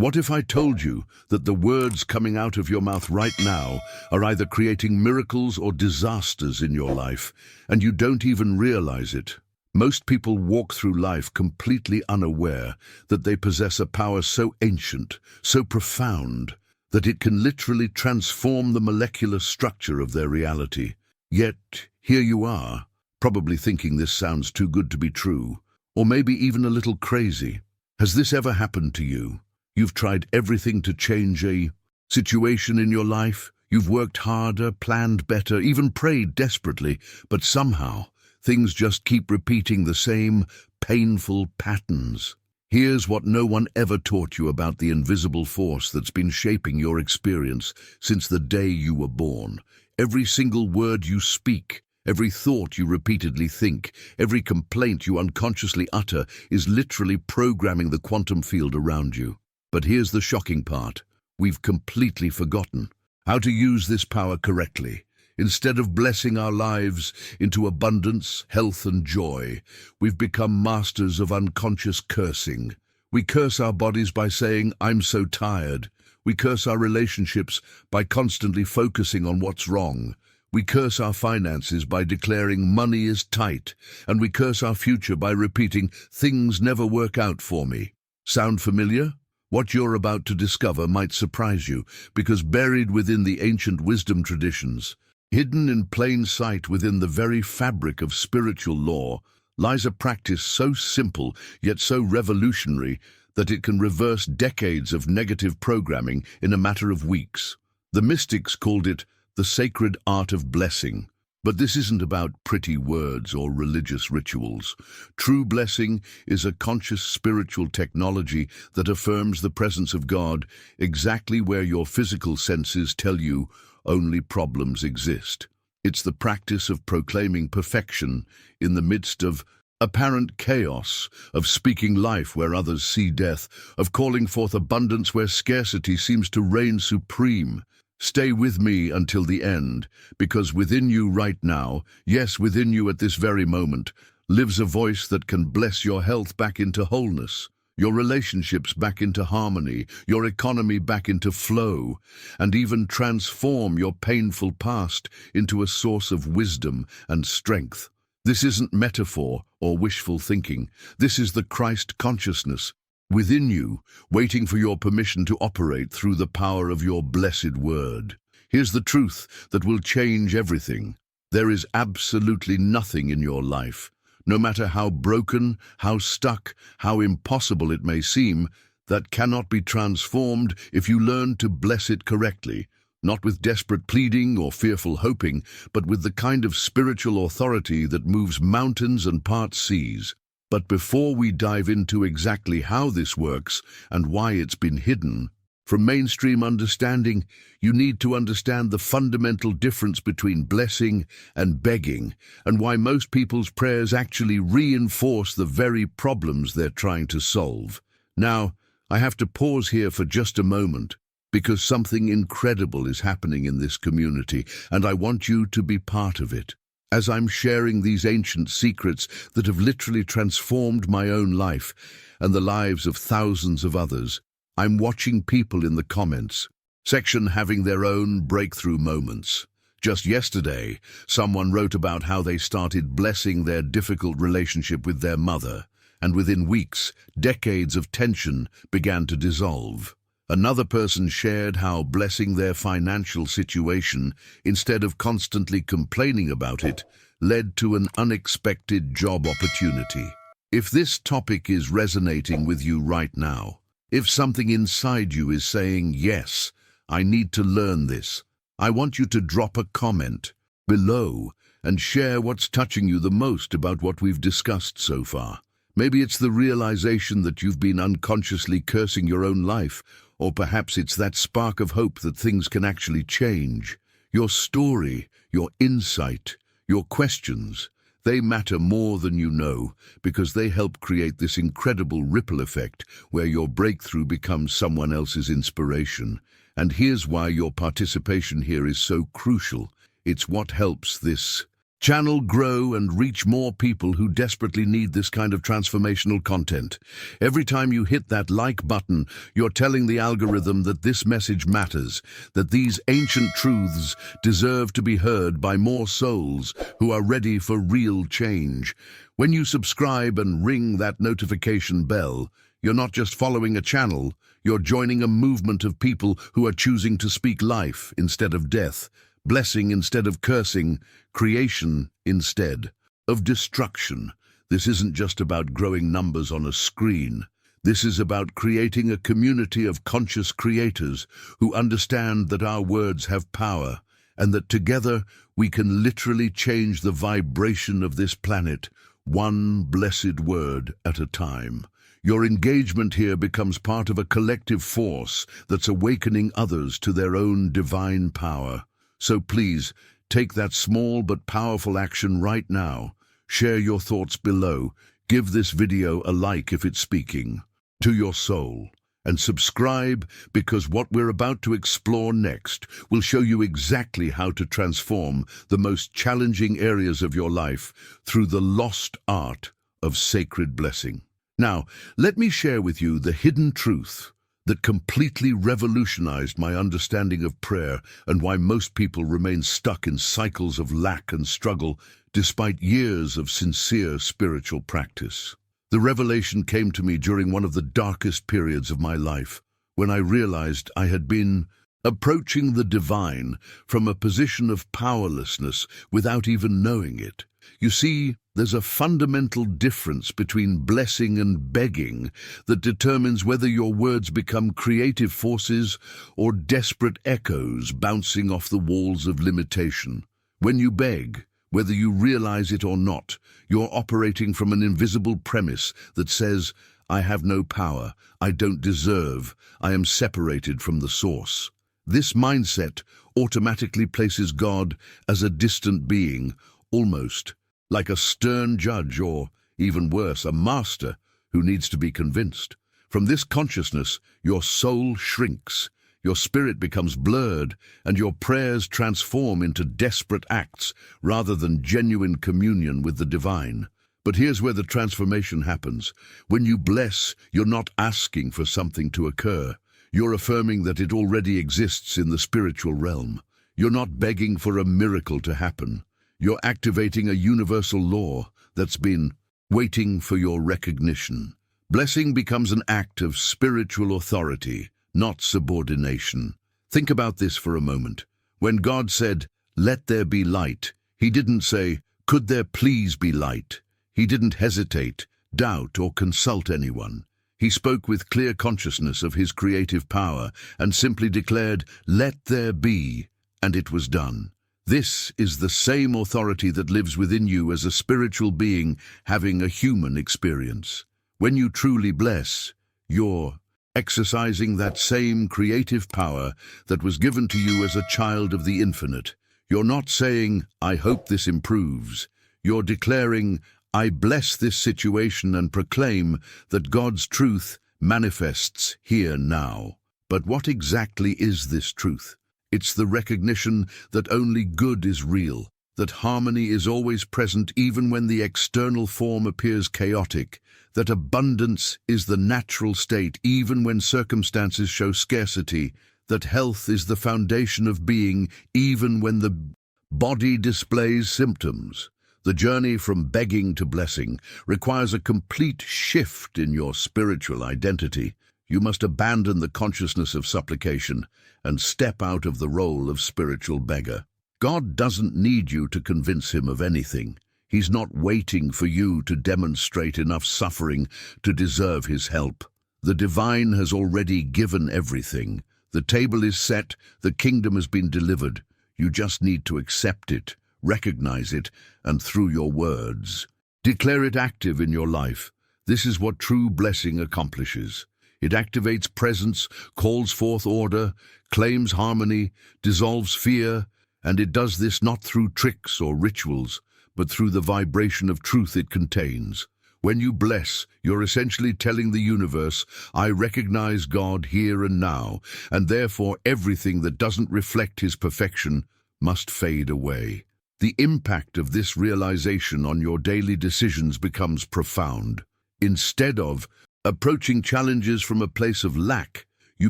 What if I told you that the words coming out of your mouth right now are either creating miracles or disasters in your life, and you don't even realize it? Most people walk through life completely unaware that they possess a power so ancient, so profound, that it can literally transform the molecular structure of their reality. Yet, here you are, probably thinking this sounds too good to be true, or maybe even a little crazy. Has this ever happened to you? You've tried everything to change a situation in your life. You've worked harder, planned better, even prayed desperately, but somehow things just keep repeating the same painful patterns. Here's what no one ever taught you about the invisible force that's been shaping your experience since the day you were born. Every single word you speak, every thought you repeatedly think, every complaint you unconsciously utter is literally programming the quantum field around you. But here's the shocking part. We've completely forgotten how to use this power correctly. Instead of blessing our lives into abundance, health, and joy, we've become masters of unconscious cursing. We curse our bodies by saying, "I'm so tired." We curse our relationships by constantly focusing on what's wrong. We curse our finances by declaring money is tight. And we curse our future by repeating, "Things never work out for me." Sound familiar? What you're about to discover might surprise you, because buried within the ancient wisdom traditions, hidden in plain sight within the very fabric of spiritual law, lies a practice so simple yet so revolutionary that it can reverse decades of negative programming in a matter of weeks. The mystics called it the sacred art of blessing. But this isn't about pretty words or religious rituals. True blessing is a conscious spiritual technology that affirms the presence of God exactly where your physical senses tell you only problems exist. It's the practice of proclaiming perfection in the midst of apparent chaos, of speaking life where others see death, of calling forth abundance where scarcity seems to reign supreme. Stay with me until the end, because within you right now, yes, within you at this very moment, lives a voice that can bless your health back into wholeness, your relationships back into harmony, your economy back into flow, and even transform your painful past into a source of wisdom and strength. This isn't metaphor or wishful thinking. This is the Christ consciousness within you, waiting for your permission to operate through the power of your blessed word. Here's the truth that will change everything. There is absolutely nothing in your life, no matter how broken, how stuck, how impossible it may seem, that cannot be transformed if you learn to bless it correctly, not with desperate pleading or fearful hoping, but with the kind of spiritual authority that moves mountains and parts seas. But before we dive into exactly how this works and why it's been hidden from mainstream understanding, you need to understand the fundamental difference between blessing and begging, and why most people's prayers actually reinforce the very problems they're trying to solve. Now, I have to pause here for just a moment, because something incredible is happening in this community, and I want you to be part of it. As I'm sharing these ancient secrets that have literally transformed my own life and the lives of thousands of others, I'm watching people in the comments section having their own breakthrough moments. Just yesterday, someone wrote about how they started blessing their difficult relationship with their mother, and within weeks, decades of tension began to dissolve. Another person shared how blessing their financial situation, instead of constantly complaining about it, led to an unexpected job opportunity. If this topic is resonating with you right now, if something inside you is saying, "Yes, I need to learn this," I want you to drop a comment below and share what's touching you the most about what we've discussed so far. Maybe it's the realization that you've been unconsciously cursing your own life, or perhaps it's that spark of hope that things can actually change. Your story, your insight, your questions, they matter more than you know, because they help create this incredible ripple effect where your breakthrough becomes someone else's inspiration. And here's why your participation here is so crucial. It's what helps this Channel, grow, and reach more people who desperately need this kind of transformational content. Every time you hit that like button, you're telling the algorithm that this message matters, that these ancient truths deserve to be heard by more souls who are ready for real change. When you subscribe and ring that notification bell, you're not just following a channel, you're joining a movement of people who are choosing to speak life instead of death, blessing instead of cursing, creation instead of destruction. This isn't just about growing numbers on a screen. This is about creating a community of conscious creators who understand that our words have power and that together we can literally change the vibration of this planet, one blessed word at a time. Your engagement here becomes part of a collective force that's awakening others to their own divine power. So please, take that small but powerful action right now. Share your thoughts below. Give this video a like if it's speaking to your soul. And subscribe, because what we're about to explore next will show you exactly how to transform the most challenging areas of your life through the lost art of sacred blessing. Now, let me share with you the hidden truth that completely revolutionized my understanding of prayer and why most people remain stuck in cycles of lack and struggle despite years of sincere spiritual practice. The revelation came to me during one of the darkest periods of my life, when I realized I had been approaching the divine from a position of powerlessness without even knowing it. You see, there's a fundamental difference between blessing and begging that determines whether your words become creative forces or desperate echoes bouncing off the walls of limitation. When you beg, whether you realize it or not, you're operating from an invisible premise that says, I have no power, I don't deserve, I am separated from the source. This mindset automatically places God as a distant being, almost like a stern judge or, even worse, a master who needs to be convinced. From this consciousness, your soul shrinks, your spirit becomes blurred, and your prayers transform into desperate acts rather than genuine communion with the divine. But here's where the transformation happens. When you bless, you're not asking for something to occur. You're affirming that it already exists in the spiritual realm. You're not begging for a miracle to happen. You're activating a universal law that's been waiting for your recognition. Blessing becomes an act of spiritual authority, not subordination. Think about this for a moment. When God said, "Let there be light," He didn't say, "Could there please be light?" He didn't hesitate, doubt, or consult anyone. He spoke with clear consciousness of His creative power and simply declared, "Let there be," and it was done. This is the same authority that lives within you as a spiritual being having a human experience. When you truly bless, you're exercising that same creative power that was given to you as a child of the infinite. You're not saying, "I hope this improves." You're declaring, "I bless this situation and proclaim that God's truth manifests here now." But what exactly is this truth? It's the recognition that only good is real, that harmony is always present even when the external form appears chaotic, that abundance is the natural state even when circumstances show scarcity, that health is the foundation of being even when the body displays symptoms. The journey from begging to blessing requires a complete shift in your spiritual identity. You must abandon the consciousness of supplication and step out of the role of spiritual beggar. God doesn't need you to convince Him of anything. He's not waiting for you to demonstrate enough suffering to deserve His help. The divine has already given everything. The table is set, the kingdom has been delivered. You just need to accept it, recognize it, and through your words, declare it active in your life. This is what true blessing accomplishes. It activates presence, calls forth order, claims harmony, dissolves fear, and it does this not through tricks or rituals, but through the vibration of truth it contains. When you bless, you're essentially telling the universe, "I recognize God here and now, and therefore everything that doesn't reflect His perfection must fade away." the impact of this realization on your daily decisions becomes profound. Instead of approaching challenges from a place of lack, you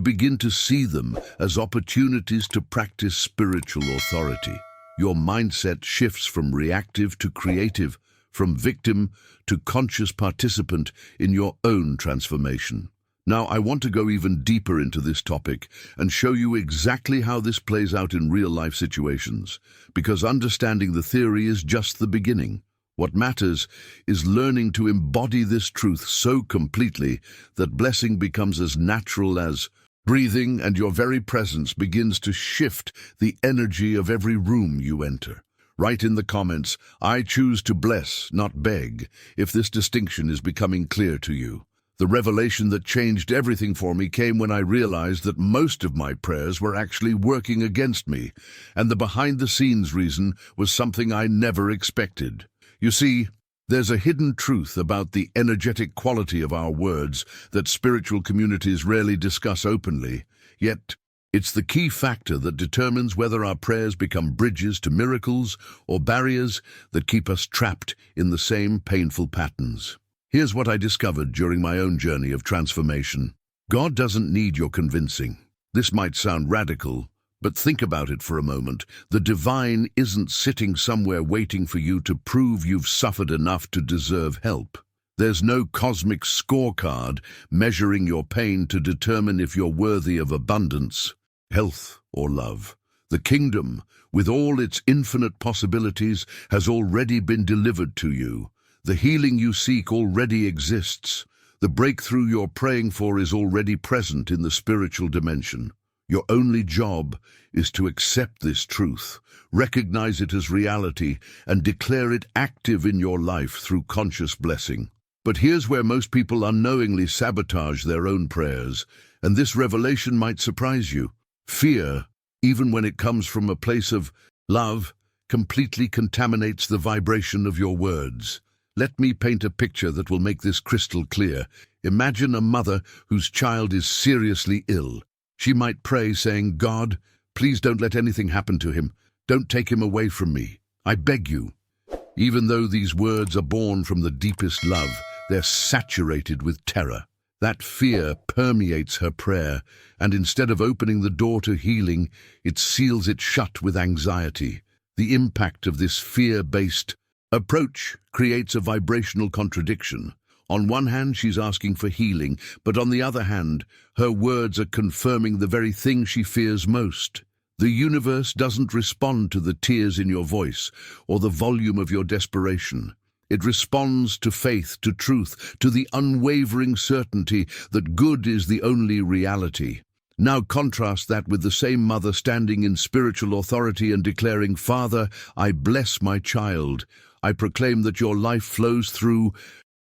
begin to see them as opportunities to practice spiritual authority. Your mindset shifts from reactive to creative, from victim to conscious participant in your own transformation. Now, I want to go even deeper into this topic and show you exactly how this plays out in real-life situations, because understanding the theory is just the beginning. What matters is learning to embody this truth so completely that blessing becomes as natural as breathing, and your very presence begins to shift the energy of every room you enter. Write in the comments, "I choose to bless, not beg," if this distinction is becoming clear to you. The revelation that changed everything for me came when I realized that most of my prayers were actually working against me, and the behind-the-scenes reason was something I never expected. You see, there's a hidden truth about the energetic quality of our words that spiritual communities rarely discuss openly, yet it's the key factor that determines whether our prayers become bridges to miracles or barriers that keep us trapped in the same painful patterns. Here's what I discovered during my own journey of transformation. God doesn't need your convincing. This might sound radical, but think about it for a moment. The divine isn't sitting somewhere waiting for you to prove you've suffered enough to deserve help. There's no cosmic scorecard measuring your pain to determine if you're worthy of abundance, health, or love. The kingdom, with all its infinite possibilities, has already been delivered to you. The healing you seek already exists. The breakthrough you're praying for is already present in the spiritual dimension. Your only job is to accept this truth, recognize it as reality, and declare it active in your life through conscious blessing. But here's where most people unknowingly sabotage their own prayers, and this revelation might surprise you. Fear, even when it comes from a place of love, completely contaminates the vibration of your words. Let me paint a picture that will make this crystal clear. Imagine a mother whose child is seriously ill. She might pray saying, "God, please don't let anything happen to him. Don't take him away from me. I beg you." Even though these words are born from the deepest love, they're saturated with terror. That fear permeates her prayer, and instead of opening the door to healing, it seals it shut with anxiety. The impact of this fear-based approach creates a vibrational contradiction. On one hand, she's asking for healing, but on the other hand, her words are confirming the very thing she fears most. The universe doesn't respond to the tears in your voice or the volume of your desperation. It responds to faith, to truth, to the unwavering certainty that good is the only reality. Now contrast that with the same mother standing in spiritual authority and declaring, "Father, I bless my child. I proclaim that your life flows through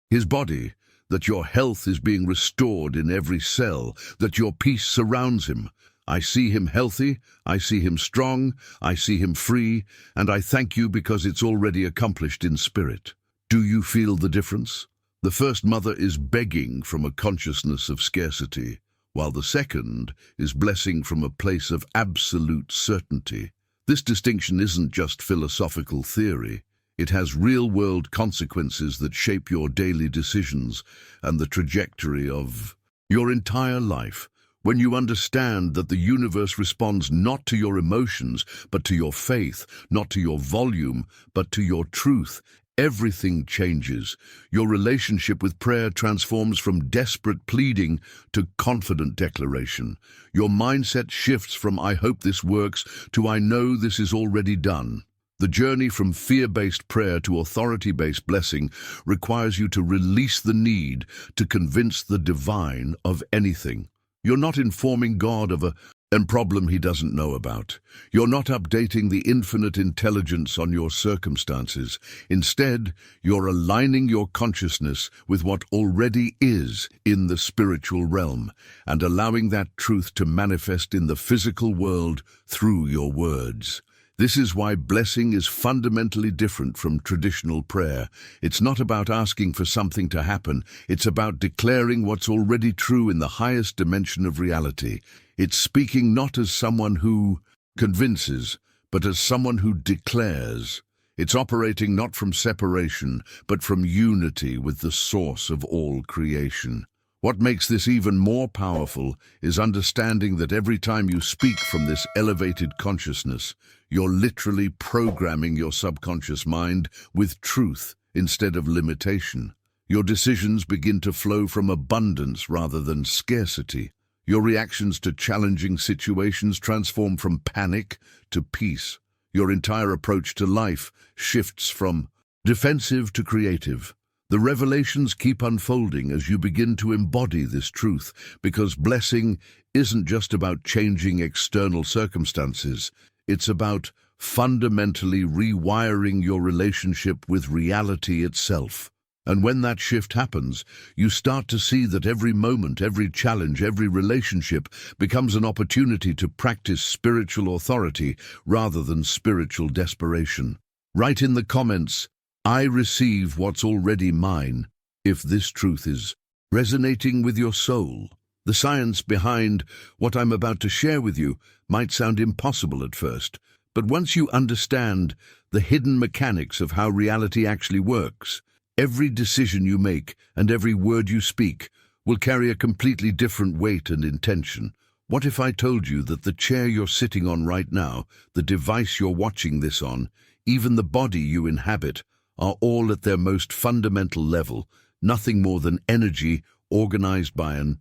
his body, that your health is being restored in every cell, that your peace surrounds him. I see him healthy, I see him strong, I see him free, and I thank you because it's already accomplished in spirit." Do you feel the difference? The first mother is begging from a consciousness of scarcity, while the second is blessing from a place of absolute certainty. This distinction isn't just philosophical theory. It has real-world consequences that shape your daily decisions and the trajectory of your entire life. When you understand that the universe responds not to your emotions, but to your faith, not to your volume, but to your truth, everything changes. Your relationship with prayer transforms from desperate pleading to confident declaration. Your mindset shifts from "I hope this works" to "I know this is already done." The journey from fear-based prayer to authority-based blessing requires you to release the need to convince the divine of anything. You're not informing God of a problem he doesn't know about. You're not updating the infinite intelligence on your circumstances. Instead, you're aligning your consciousness with what already is in the spiritual realm and allowing that truth to manifest in the physical world through your words. This is why blessing is fundamentally different from traditional prayer. It's not about asking for something to happen. It's about declaring what's already true in the highest dimension of reality. It's speaking not as someone who convinces, but as someone who declares. It's operating not from separation, but from unity with the source of all creation. What makes this even more powerful is understanding that every time you speak from this elevated consciousness, you're literally programming your subconscious mind with truth instead of limitation. Your decisions begin to flow from abundance rather than scarcity. Your reactions to challenging situations transform from panic to peace. Your entire approach to life shifts from defensive to creative. The revelations keep unfolding as you begin to embody this truth, because blessing isn't just about changing external circumstances. It's about fundamentally rewiring your relationship with reality itself. And when that shift happens, you start to see that every moment, every challenge, every relationship becomes an opportunity to practice spiritual authority rather than spiritual desperation. Write in the comments, "I receive what's already mine," if this truth is resonating with your soul. The science behind what I'm about to share with you might sound impossible at first, but once you understand the hidden mechanics of how reality actually works, every decision you make and every word you speak will carry a completely different weight and intention. What if I told you that the chair you're sitting on right now, the device you're watching this on, even the body you inhabit, are all at their most fundamental level, nothing more than energy organized by an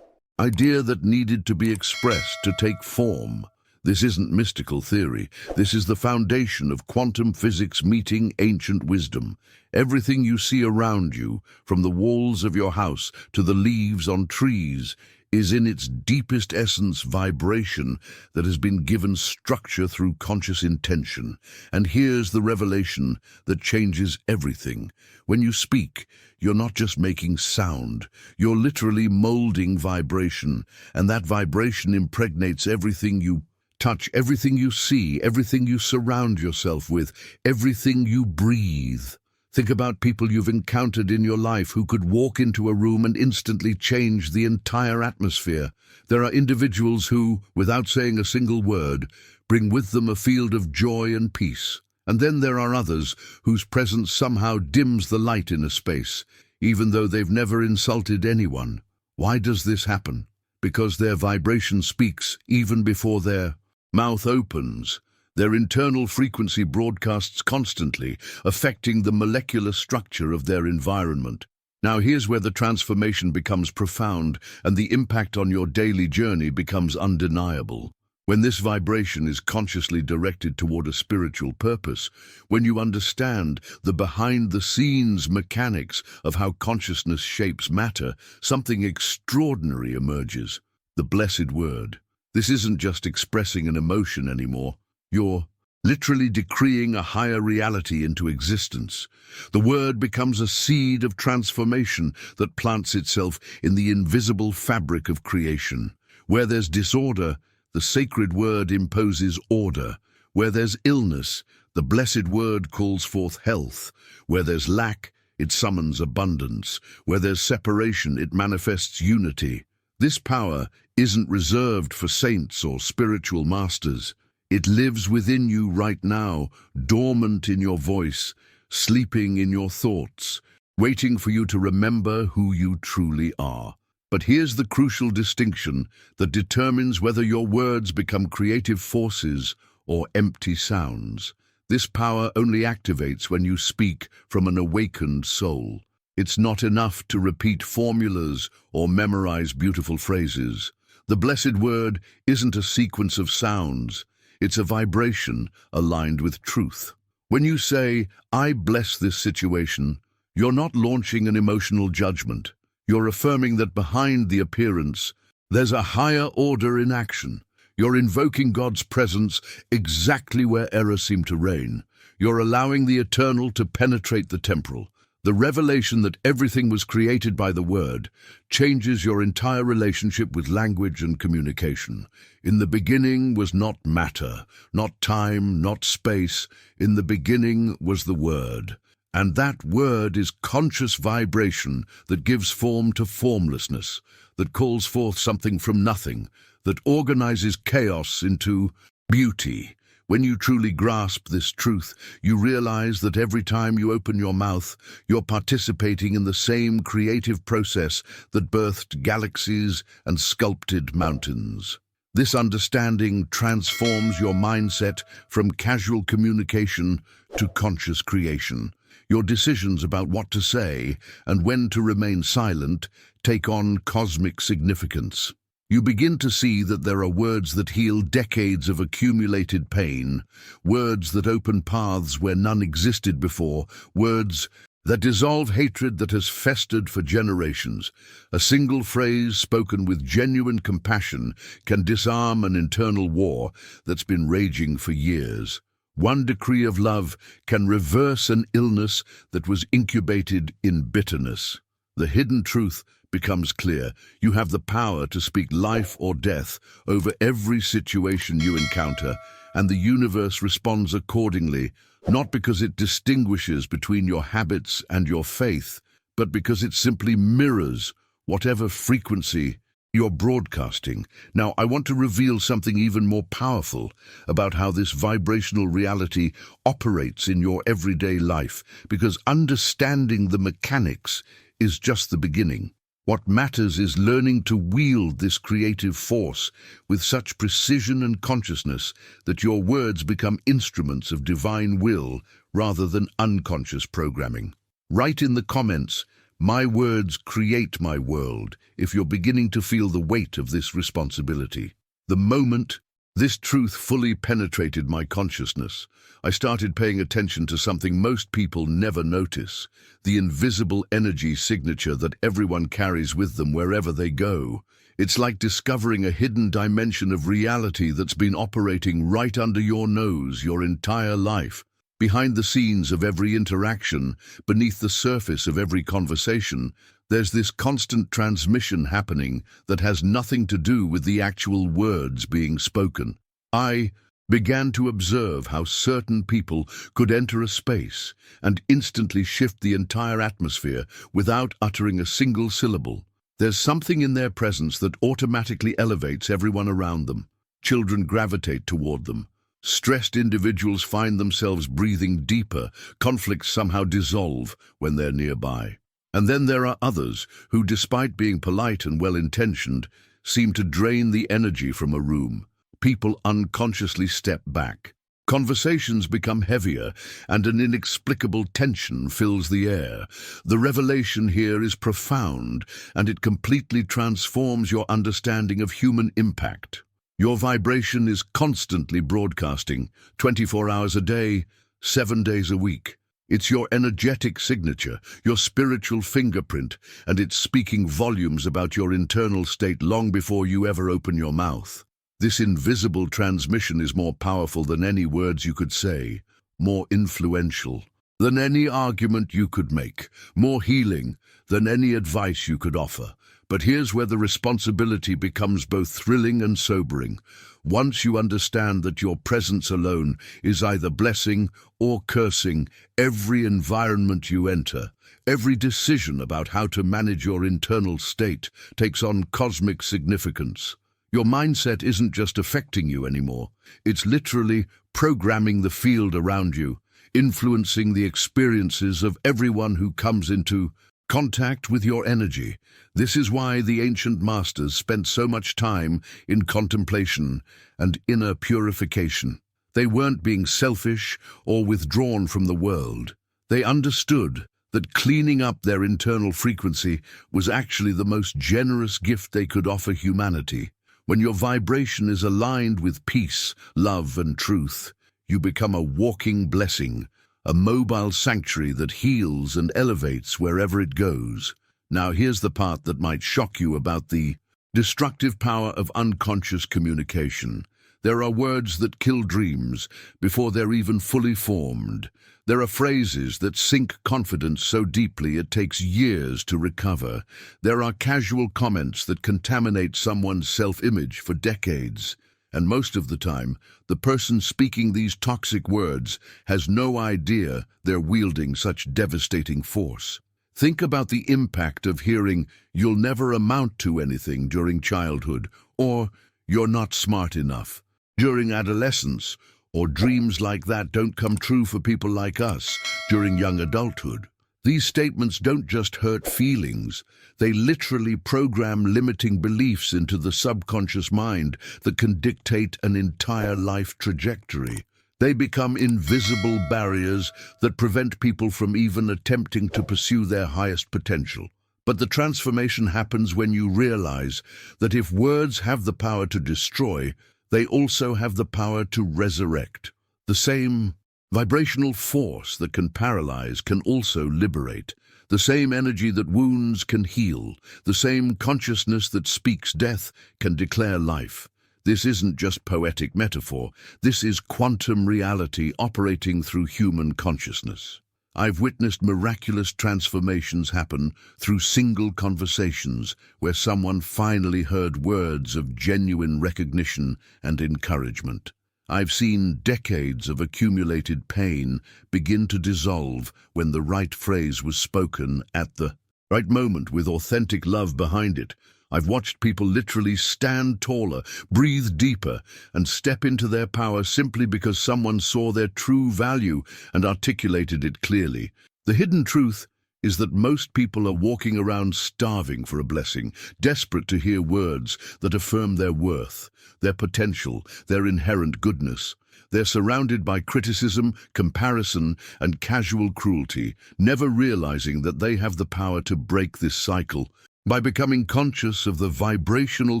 idea that needed to be expressed to take form? This isn't mystical theory. This is the foundation of quantum physics meeting ancient wisdom. Everything you see around you, from the walls of your house to the leaves on trees, is in its deepest essence vibration that has been given structure through conscious intention. And here's the revelation that changes everything. When you speak, you're not just making sound, you're literally molding vibration, and that vibration impregnates everything you touch, everything you see, everything you surround yourself with, everything you breathe. Think about people you've encountered in your life who could walk into a room and instantly change the entire atmosphere. There are individuals who, without saying a single word, bring with them a field of joy and peace. And then there are others whose presence somehow dims the light in a space, even though they've never insulted anyone. Why does this happen? Because their vibration speaks even before their mouth opens. Their internal frequency broadcasts constantly, affecting the molecular structure of their environment. Now here's where the transformation becomes profound and the impact on your daily journey becomes undeniable. When this vibration is consciously directed toward a spiritual purpose, when you understand the behind-the-scenes mechanics of how consciousness shapes matter, something extraordinary emerges. The blessed word. This isn't just expressing an emotion anymore. You're literally decreeing a higher reality into existence. The word becomes a seed of transformation that plants itself in the invisible fabric of creation. Where there's disorder, the sacred word imposes order. Where there's illness, the blessed word calls forth health. Where there's lack, it summons abundance. Where there's separation, it manifests unity. This power isn't reserved for saints or spiritual masters. It lives within you right now, dormant in your voice, sleeping in your thoughts, waiting for you to remember who you truly are. But here's the crucial distinction that determines whether your words become creative forces or empty sounds. This power only activates when you speak from an awakened soul. It's not enough to repeat formulas or memorize beautiful phrases. The blessed word isn't a sequence of sounds. It's a vibration aligned with truth. When you say, "I bless this situation," you're not launching an emotional judgment. You're affirming that behind the appearance, there's a higher order in action. You're invoking God's presence exactly where error seemed to reign. You're allowing the eternal to penetrate the temporal. The revelation that everything was created by the word changes your entire relationship with language and communication. In the beginning was not matter, not time, not space. In the beginning was the word. And that word is conscious vibration that gives form to formlessness, that calls forth something from nothing, that organizes chaos into beauty. When you truly grasp this truth, you realize that every time you open your mouth, you're participating in the same creative process that birthed galaxies and sculpted mountains. This understanding transforms your mindset from casual communication to conscious creation. Your decisions about what to say and when to remain silent take on cosmic significance. You begin to see that there are words that heal decades of accumulated pain, words that open paths where none existed before, words that dissolve hatred that has festered for generations. A single phrase spoken with genuine compassion can disarm an internal war that's been raging for years. One decree of love can reverse an illness that was incubated in bitterness. The hidden truth becomes clear. You have the power to speak life or death over every situation you encounter, and the universe responds accordingly, not because it distinguishes between your habits and your faith, but because it simply mirrors whatever frequency you're broadcasting. Now, I want to reveal something even more powerful about how this vibrational reality operates in your everyday life, because understanding the mechanics is just the beginning. What matters is learning to wield this creative force with such precision and consciousness that your words become instruments of divine will rather than unconscious programming. Write in the comments, "My words create my world," if you're beginning to feel the weight of this responsibility. The moment this truth fully penetrated my consciousness, I started paying attention to something most people never notice: the invisible energy signature that everyone carries with them wherever they go. It's like discovering a hidden dimension of reality that's been operating right under your nose your entire life. Behind the scenes of every interaction, beneath the surface of every conversation, there's this constant transmission happening that has nothing to do with the actual words being spoken. I began to observe how certain people could enter a space and instantly shift the entire atmosphere without uttering a single syllable. There's something in their presence that automatically elevates everyone around them. Children gravitate toward them. Stressed individuals find themselves breathing deeper. Conflicts somehow dissolve when they're nearby. And then there are others who, despite being polite and well-intentioned, seem to drain the energy from a room. People unconsciously step back. Conversations become heavier, and an inexplicable tension fills the air. The revelation here is profound, and it completely transforms your understanding of human impact. Your vibration is constantly broadcasting, 24 hours a day, 7 days a week. It's your energetic signature, your spiritual fingerprint, and it's speaking volumes about your internal state long before you ever open your mouth. This invisible transmission is more powerful than any words you could say, more influential than any argument you could make, more healing than any advice you could offer. But here's where the responsibility becomes both thrilling and sobering. Once you understand that your presence alone is either blessing or cursing every environment you enter, every decision about how to manage your internal state takes on cosmic significance. Your mindset isn't just affecting you anymore. It's literally programming the field around you, influencing the experiences of everyone who comes into contact with your energy. This is why the ancient masters spent so much time in contemplation and inner purification. They weren't being selfish or withdrawn from the world. They understood that cleaning up their internal frequency was actually the most generous gift they could offer humanity. When your vibration is aligned with peace, love, and truth, you become a walking blessing, a mobile sanctuary that heals and elevates wherever it goes. Now here's the part that might shock you about the destructive power of unconscious communication. There are words that kill dreams before they're even fully formed. There are phrases that sink confidence so deeply it takes years to recover. There are casual comments that contaminate someone's self-image for decades. And most of the time, the person speaking these toxic words has no idea they're wielding such devastating force. Think about the impact of hearing, "You'll never amount to anything" during childhood, or "You're not smart enough" during adolescence, or dreams like that don't come true for people like us during young adulthood. These statements don't just hurt feelings, they literally program limiting beliefs into the subconscious mind that can dictate an entire life trajectory. They become invisible barriers that prevent people from even attempting to pursue their highest potential. But the transformation happens when you realize that if words have the power to destroy, they also have the power to resurrect. The same vibrational force that can paralyze can also liberate. The same energy that wounds can heal. The same consciousness that speaks death can declare life. This isn't just poetic metaphor. This is quantum reality operating through human consciousness. I've witnessed miraculous transformations happen through single conversations where someone finally heard words of genuine recognition and encouragement. I've seen decades of accumulated pain begin to dissolve when the right phrase was spoken at the right moment with authentic love behind it. I've watched people literally stand taller, breathe deeper, and step into their power simply because someone saw their true value and articulated it clearly. The hidden truth is that most people are walking around starving for a blessing, desperate to hear words that affirm their worth, their potential, their inherent goodness. They're surrounded by criticism, comparison, and casual cruelty, never realizing that they have the power to break this cycle by becoming conscious of the vibrational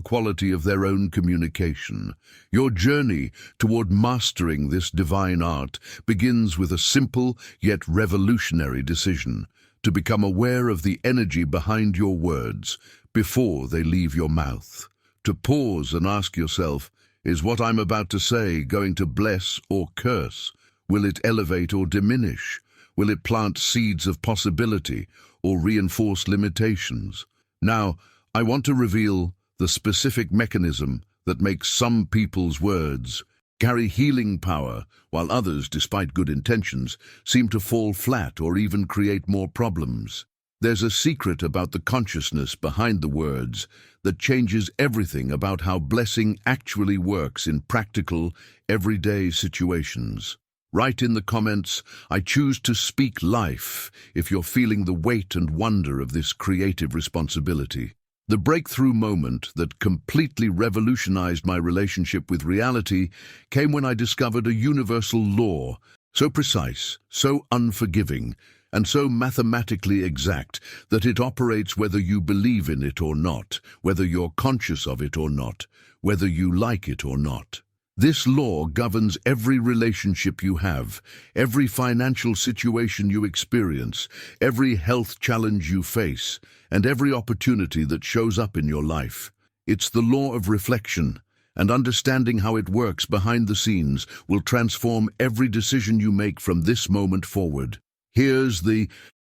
quality of their own communication. Your journey toward mastering this divine art begins with a simple yet revolutionary decision: to become aware of the energy behind your words before they leave your mouth. To pause and ask yourself, is what I'm about to say going to bless or curse? Will it elevate or diminish? Will it plant seeds of possibility or reinforce limitations? Now, I want to reveal the specific mechanism that makes some people's words carry healing power, while others, despite good intentions, seem to fall flat or even create more problems. There's a secret about the consciousness behind the words that changes everything about how blessing actually works in practical, everyday situations. Write in the comments, "I choose to speak life," if you're feeling the weight and wonder of this creative responsibility. The breakthrough moment that completely revolutionized my relationship with reality came when I discovered a universal law, so precise, so unforgiving, and so mathematically exact that it operates whether you believe in it or not, whether you're conscious of it or not, whether you like it or not. This law governs every relationship you have, every financial situation you experience, every health challenge you face, and every opportunity that shows up in your life. It's the law of reflection, and understanding how it works behind the scenes will transform every decision you make from this moment forward. Here's the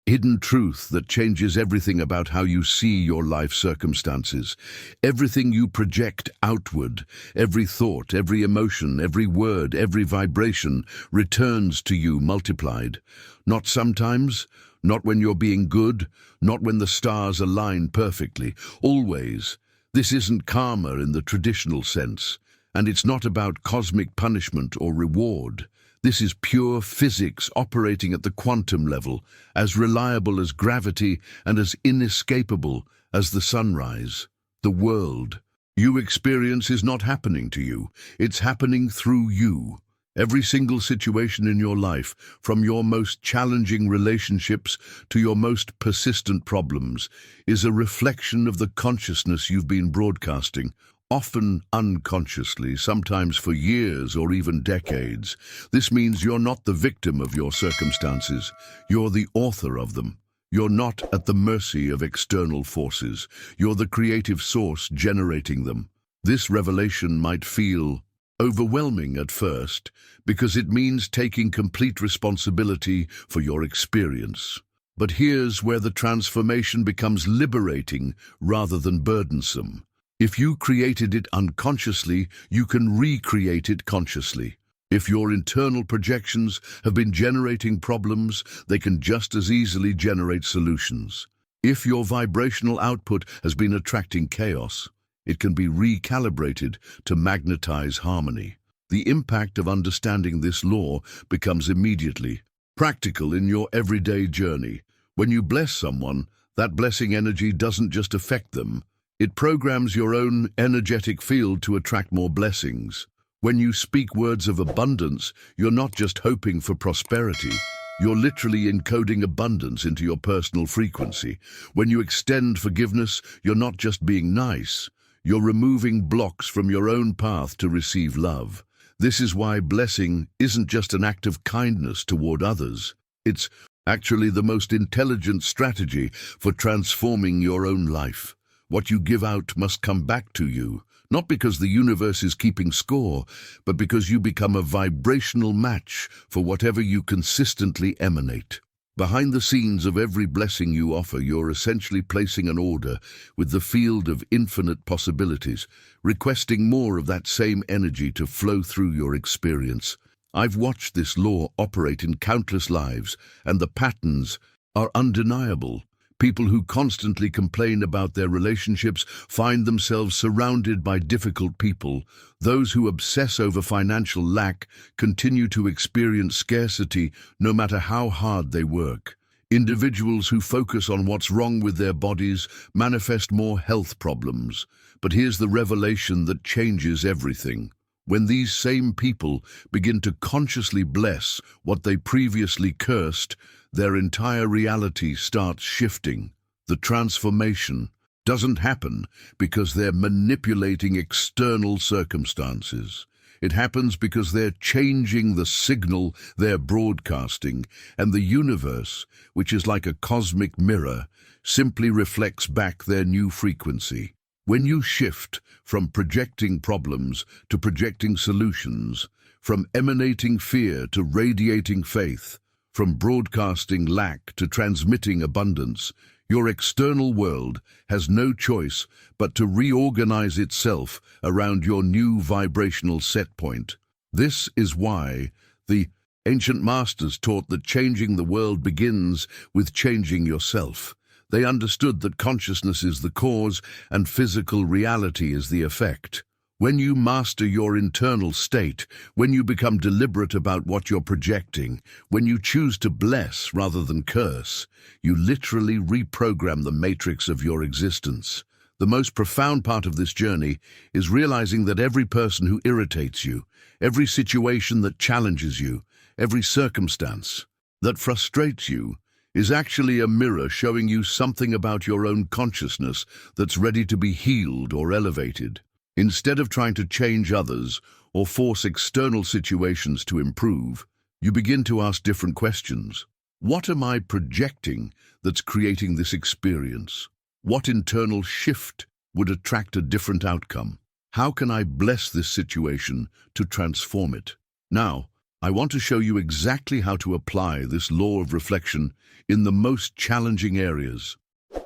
hidden truth that changes everything about how you see your life circumstances. Everything you project outward, every thought, every emotion, every word, every vibration returns to you multiplied. Not sometimes, not when you're being good, not when the stars align perfectly. Always. This isn't karma in the traditional sense, and it's not about cosmic punishment or reward. This is pure physics operating at the quantum level, as reliable as gravity and as inescapable as the sunrise. The world you experience is not happening to you, it's happening through you. Every single situation in your life, from your most challenging relationships to your most persistent problems, is a reflection of the consciousness you've been broadcasting, often unconsciously, sometimes for years or even decades. This means you're not the victim of your circumstances, you're the author of them. You're not at the mercy of external forces, you're the creative source generating them. This revelation might feel overwhelming at first, because it means taking complete responsibility for your experience. But here's where the transformation becomes liberating rather than burdensome. If you created it unconsciously, you can recreate it consciously. If your internal projections have been generating problems, they can just as easily generate solutions. If your vibrational output has been attracting chaos, it can be recalibrated to magnetize harmony. The impact of understanding this law becomes immediately practical in your everyday journey. When you bless someone, that blessing energy doesn't just affect them, it programs your own energetic field to attract more blessings. When you speak words of abundance, you're not just hoping for prosperity, you're literally encoding abundance into your personal frequency. When you extend forgiveness, you're not just being nice, you're removing blocks from your own path to receive love. This is why blessing isn't just an act of kindness toward others. It's actually the most intelligent strategy for transforming your own life. What you give out must come back to you, not because the universe is keeping score, but because you become a vibrational match for whatever you consistently emanate. Behind the scenes of every blessing you offer, you're essentially placing an order with the field of infinite possibilities, requesting more of that same energy to flow through your experience. I've watched this law operate in countless lives, and the patterns are undeniable. People who constantly complain about their relationships find themselves surrounded by difficult people. Those who obsess over financial lack continue to experience scarcity no matter how hard they work. Individuals who focus on what's wrong with their bodies manifest more health problems. But here's the revelation that changes everything. When these same people begin to consciously bless what they previously cursed, their entire reality starts shifting. The transformation doesn't happen because they're manipulating external circumstances. It happens because they're changing the signal they're broadcasting, and the universe, which is like a cosmic mirror, simply reflects back their new frequency. When you shift from projecting problems to projecting solutions, from emanating fear to radiating faith, from broadcasting lack to transmitting abundance, your external world has no choice but to reorganize itself around your new vibrational set point. This is why the ancient masters taught that changing the world begins with changing yourself. They understood that consciousness is the cause and physical reality is the effect. When you master your internal state, when you become deliberate about what you're projecting, when you choose to bless rather than curse, you literally reprogram the matrix of your existence. The most profound part of this journey is realizing that every person who irritates you, every situation that challenges you, every circumstance that frustrates you, is actually a mirror showing you something about your own consciousness that's ready to be healed or elevated. Instead of trying to change others or force external situations to improve, you begin to ask different questions. What am I projecting that's creating this experience? What internal shift would attract a different outcome? How can I bless this situation to transform it? Now, I want to show you exactly how to apply this law of reflection in the most challenging areas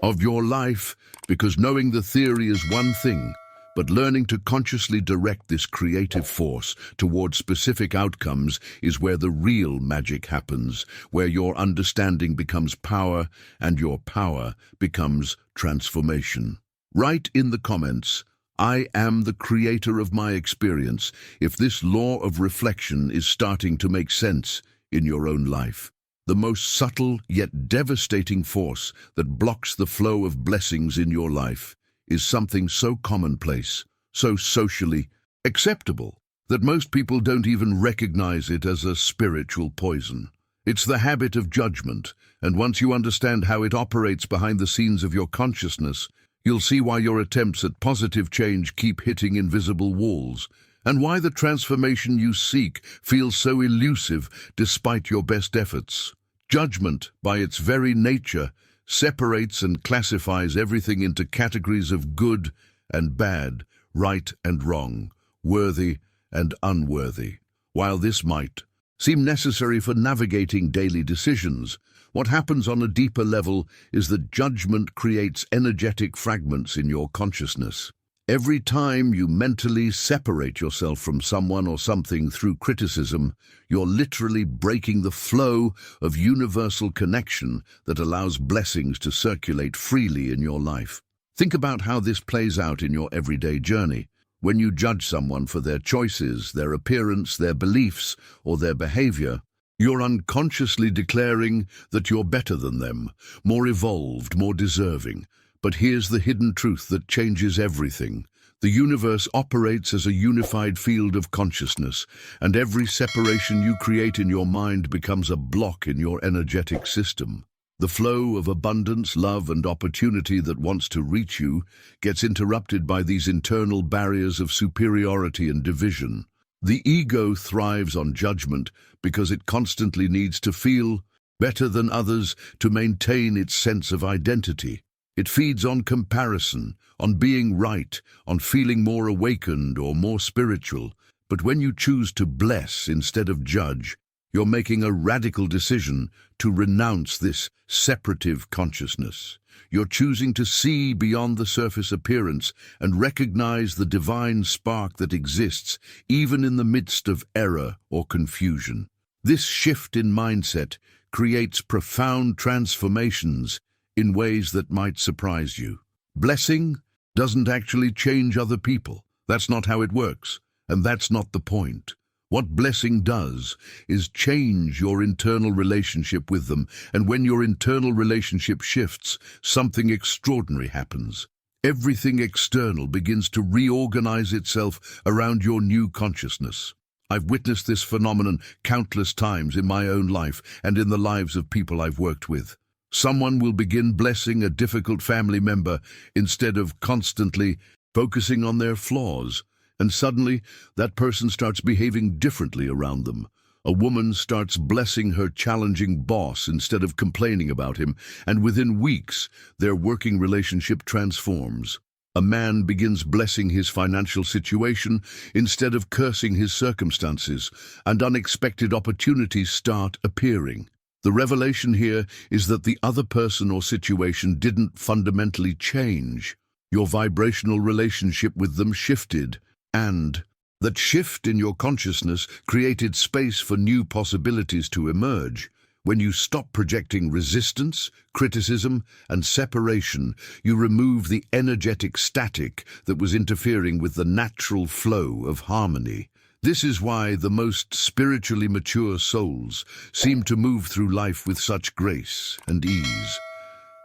of your life, because knowing the theory is one thing, but learning to consciously direct this creative force towards specific outcomes is where the real magic happens, where your understanding becomes power and your power becomes transformation. Write in the comments, "I am the creator of my experience," if this law of reflection is starting to make sense in your own life. The most subtle yet devastating force that blocks the flow of blessings in your life is something so commonplace, so socially acceptable, that most people don't even recognize it as a spiritual poison. It's the habit of judgment, and once you understand how it operates behind the scenes of your consciousness, you'll see why your attempts at positive change keep hitting invisible walls, and why the transformation you seek feels so elusive despite your best efforts. Judgment, by its very nature, separates and classifies everything into categories of good and bad, right and wrong, worthy and unworthy. While this might seem necessary for navigating daily decisions, what happens on a deeper level is that judgment creates energetic fragments in your consciousness. Every time you mentally separate yourself from someone or something through criticism, you're literally breaking the flow of universal connection that allows blessings to circulate freely in your life. Think about how this plays out in your everyday journey. When you judge someone for their choices, their appearance, their beliefs, or their behavior, you're unconsciously declaring that you're better than them, more evolved, more deserving. But here's the hidden truth that changes everything. The universe operates as a unified field of consciousness, and every separation you create in your mind becomes a block in your energetic system. The flow of abundance, love, and opportunity that wants to reach you gets interrupted by these internal barriers of superiority and division. The ego thrives on judgment because it constantly needs to feel better than others to maintain its sense of identity. It feeds on comparison, on being right, on feeling more awakened or more spiritual. But when you choose to bless instead of judge, you're making a radical decision to renounce this separative consciousness. You're choosing to see beyond the surface appearance and recognize the divine spark that exists even in the midst of error or confusion. This shift in mindset creates profound transformations in ways that might surprise you. Blessing doesn't actually change other people. That's not how it works, and that's not the point. What blessing does is change your internal relationship with them, and when your internal relationship shifts, something extraordinary happens. Everything external begins to reorganize itself around your new consciousness. I've witnessed this phenomenon countless times in my own life and in the lives of people I've worked with. Someone will begin blessing a difficult family member instead of constantly focusing on their flaws, and suddenly that person starts behaving differently around them. A woman starts blessing her challenging boss instead of complaining about him, and within weeks, their working relationship transforms. A man begins blessing his financial situation instead of cursing his circumstances, and unexpected opportunities start appearing. The revelation here is that the other person or situation didn't fundamentally change. Your vibrational relationship with them shifted, and that shift in your consciousness created space for new possibilities to emerge. When you stop projecting resistance, criticism, and separation, you remove the energetic static that was interfering with the natural flow of harmony. This is why the most spiritually mature souls seem to move through life with such grace and ease.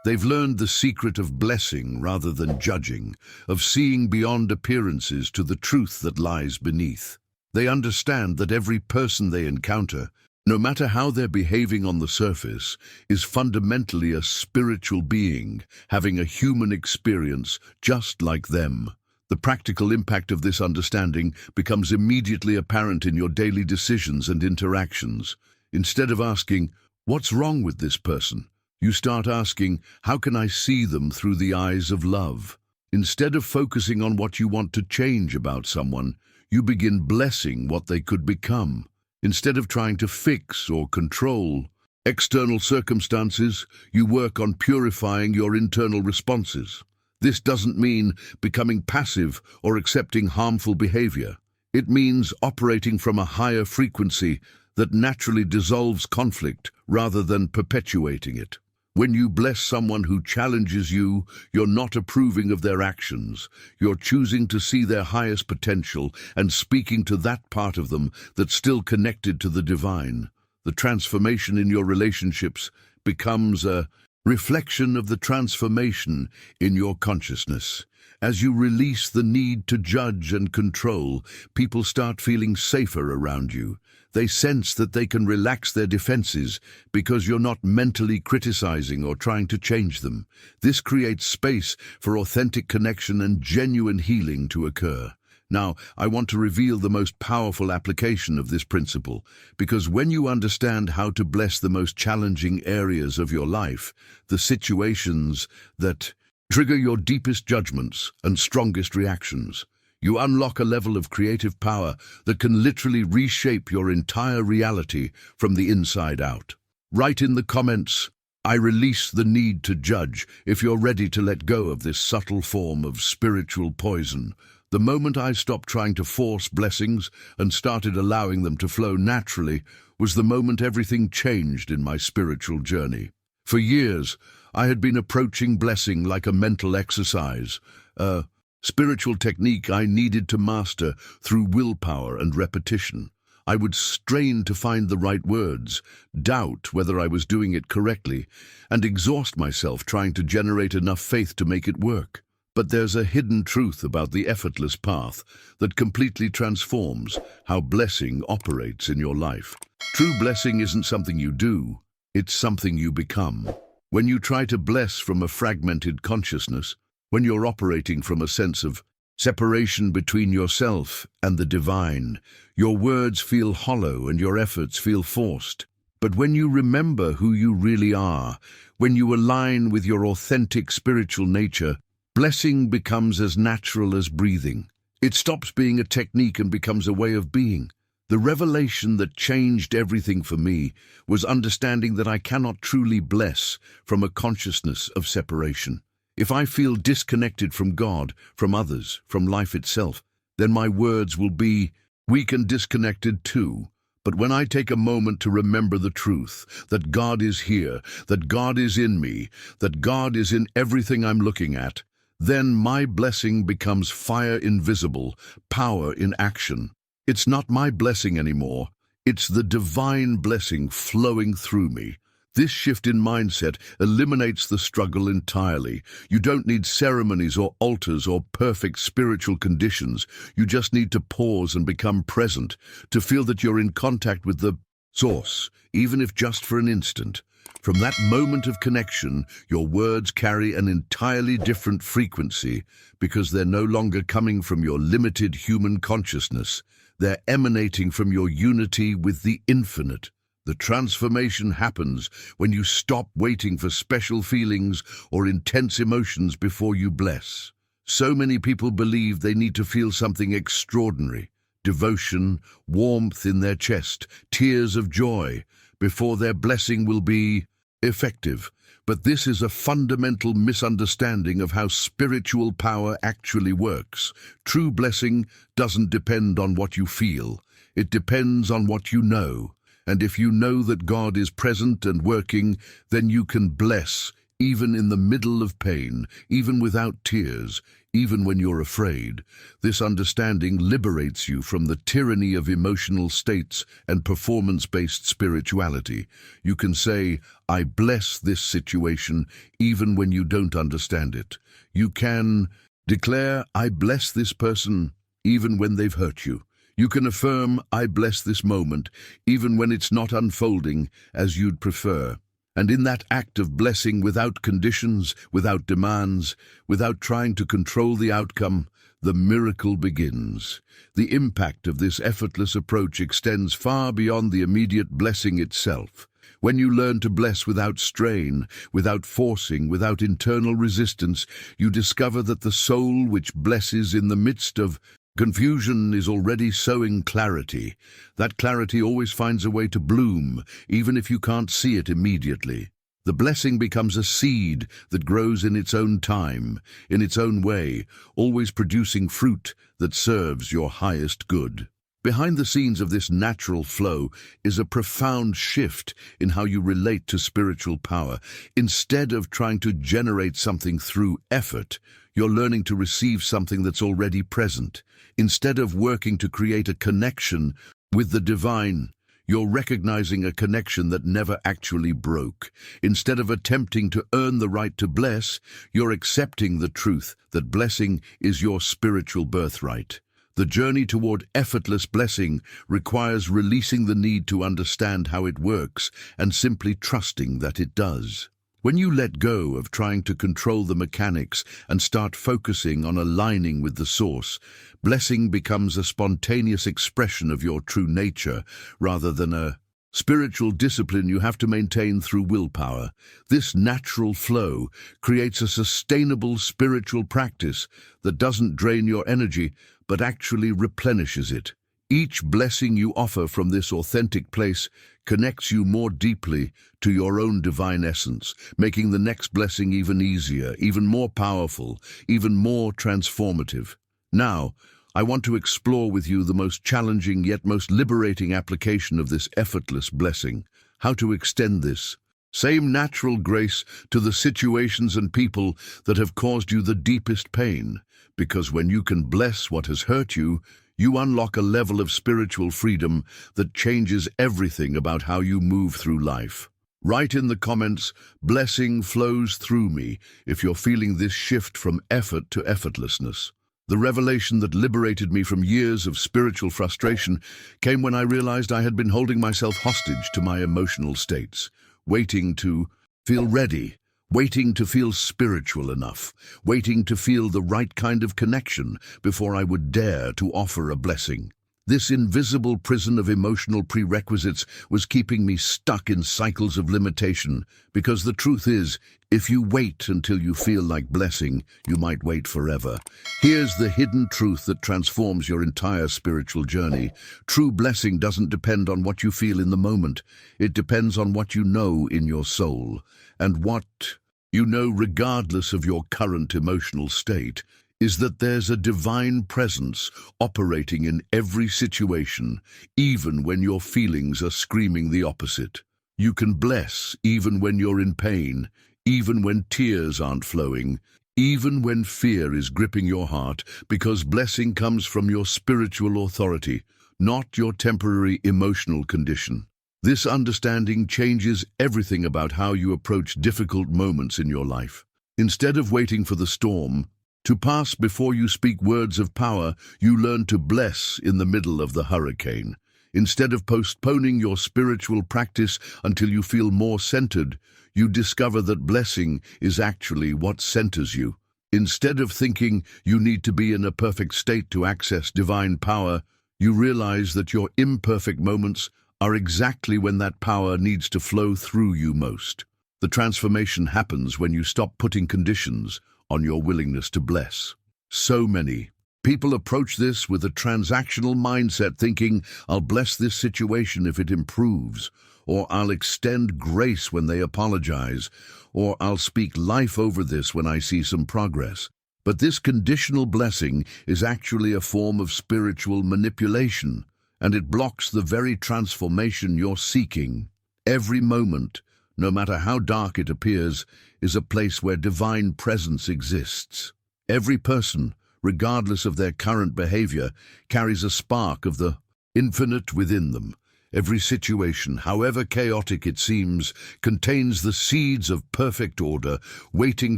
They've learned the secret of blessing rather than judging, of seeing beyond appearances to the truth that lies beneath. They understand that every person they encounter, no matter how they're behaving on the surface, is fundamentally a spiritual being, having a human experience just like them. The practical impact of this understanding becomes immediately apparent in your daily decisions and interactions. Instead of asking, "What's wrong with this person?" you start asking, "How can I see them through the eyes of love?" Instead of focusing on what you want to change about someone, you begin blessing what they could become. Instead of trying to fix or control external circumstances, you work on purifying your internal responses. This doesn't mean becoming passive or accepting harmful behavior. It means operating from a higher frequency that naturally dissolves conflict rather than perpetuating it. When you bless someone who challenges you, you're not approving of their actions. You're choosing to see their highest potential and speaking to that part of them that's still connected to the divine. The transformation in your relationships becomes a reflection of the transformation in your consciousness. As you release the need to judge and control, people start feeling safer around you. They sense that they can relax their defenses because you're not mentally criticizing or trying to change them. This creates space for authentic connection and genuine healing to occur. Now, I want to reveal the most powerful application of this principle, because when you understand how to bless the most challenging areas of your life, the situations that trigger your deepest judgments and strongest reactions, you unlock a level of creative power that can literally reshape your entire reality from the inside out. Write in the comments, "I release the need to judge," if you're ready to let go of this subtle form of spiritual poison. The moment I stopped trying to force blessings and started allowing them to flow naturally was the moment everything changed in my spiritual journey. For years, I had been approaching blessing like a mental exercise, a spiritual technique I needed to master through willpower and repetition. I would strain to find the right words, doubt whether I was doing it correctly, and exhaust myself trying to generate enough faith to make it work. But there's a hidden truth about the effortless path that completely transforms how blessing operates in your life. True blessing isn't something you do, it's something you become. When you try to bless from a fragmented consciousness, when you're operating from a sense of separation between yourself and the divine, your words feel hollow and your efforts feel forced. But when you remember who you really are, when you align with your authentic spiritual nature, blessing becomes as natural as breathing. It stops being a technique and becomes a way of being. The revelation that changed everything for me was understanding that I cannot truly bless from a consciousness of separation. If I feel disconnected from God, from others, from life itself, then my words will be weak and disconnected too. But when I take a moment to remember the truth, that God is here, that God is in me, that God is in everything I'm looking at, then my blessing becomes fire invisible, power in action. It's not my blessing anymore. It's the divine blessing flowing through me. This shift in mindset eliminates the struggle entirely. You don't need ceremonies or altars or perfect spiritual conditions. You just need to pause and become present, to feel that you're in contact with the source, even if just for an instant. From that moment of connection, your words carry an entirely different frequency because they're no longer coming from your limited human consciousness. They're emanating from your unity with the infinite. The transformation happens when you stop waiting for special feelings or intense emotions before you bless. So many people believe they need to feel something extraordinary, devotion, warmth in their chest, tears of joy, before their blessing will be effective. But this is a fundamental misunderstanding of how spiritual power actually works. True blessing doesn't depend on what you feel. It depends on what you know. And if you know that God is present and working, then you can bless, even in the middle of pain, even without tears, even when you're afraid. This understanding liberates you from the tyranny of emotional states and performance-based spirituality. You can say, I bless this situation, even when you don't understand it. You can declare, I bless this person, even when they've hurt you. You can affirm, I bless this moment, even when it's not unfolding as you'd prefer. And in that act of blessing without conditions, without demands, without trying to control the outcome, the miracle begins. The impact of this effortless approach extends far beyond the immediate blessing itself. When you learn to bless without strain, without forcing, without internal resistance, you discover that the soul which blesses in the midst of confusion is already sowing clarity. That clarity always finds a way to bloom, even if you can't see it immediately. The blessing becomes a seed that grows in its own time, in its own way, always producing fruit that serves your highest good. Behind the scenes of this natural flow is a profound shift in how you relate to spiritual power. Instead of trying to generate something through effort, you're learning to receive something that's already present. Instead of working to create a connection with the divine, you're recognizing a connection that never actually broke. Instead of attempting to earn the right to bless, you're accepting the truth that blessing is your spiritual birthright. The journey toward effortless blessing requires releasing the need to understand how it works and simply trusting that it does. When you let go of trying to control the mechanics and start focusing on aligning with the source, blessing becomes a spontaneous expression of your true nature rather than a spiritual discipline you have to maintain through willpower. This natural flow creates a sustainable spiritual practice that doesn't drain your energy but actually replenishes it. Each blessing you offer from this authentic place connects you more deeply to your own divine essence, making the next blessing even easier, even more powerful, even more transformative. Now, I want to explore with you the most challenging yet most liberating application of this effortless blessing. How to extend this same natural grace to the situations and people that have caused you the deepest pain. because when you can bless what has hurt you, you unlock a level of spiritual freedom that changes everything about how you move through life. Write in the comments, "Blessing flows through me," if you're feeling this shift from effort to effortlessness. The revelation that liberated me from years of spiritual frustration came when I realized I had been holding myself hostage to my emotional states, waiting to feel ready, waiting to feel spiritual enough, waiting to feel the right kind of connection before I would dare to offer a blessing. This invisible prison of emotional prerequisites was keeping me stuck in cycles of limitation, because the truth is, if you wait until you feel like blessing, you might wait forever. Here's the hidden truth that transforms your entire spiritual journey. True blessing doesn't depend on what you feel in the moment. It depends on what you know in your soul. And what you know, regardless of your current emotional state, is that there's a divine presence operating in every situation, even when your feelings are screaming the opposite. You can bless even when you're in pain, even when tears aren't flowing, even when fear is gripping your heart, because blessing comes from your spiritual authority, not your temporary emotional condition. This understanding changes everything about how you approach difficult moments in your life. Instead of waiting for the storm to pass before you speak words of power, you learn to bless in the middle of the hurricane. Instead of postponing your spiritual practice until you feel more centered, you discover that blessing is actually what centers you. Instead of thinking you need to be in a perfect state to access divine power, you realize that your imperfect moments are exactly when that power needs to flow through you most. The transformation happens when you stop putting conditions on your willingness to bless. So many people approach this with a transactional mindset, thinking, "I'll bless this situation if it improves," or "I'll extend grace when they apologize," or "I'll speak life over this when I see some progress." But this conditional blessing is actually a form of spiritual manipulation, and it blocks the very transformation you're seeking. Every moment, no matter how dark it appears, is a place where divine presence exists. Every person, regardless of their current behavior, carries a spark of the infinite within them. Every situation, however chaotic it seems, contains the seeds of perfect order waiting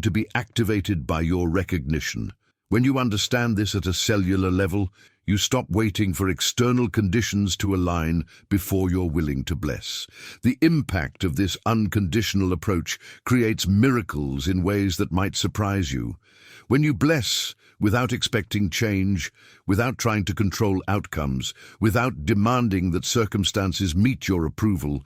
to be activated by your recognition. When you understand this at a cellular level, you stop waiting for external conditions to align before you're willing to bless. The impact of this unconditional approach creates miracles in ways that might surprise you. When you bless without expecting change, without trying to control outcomes, without demanding that circumstances meet your approval,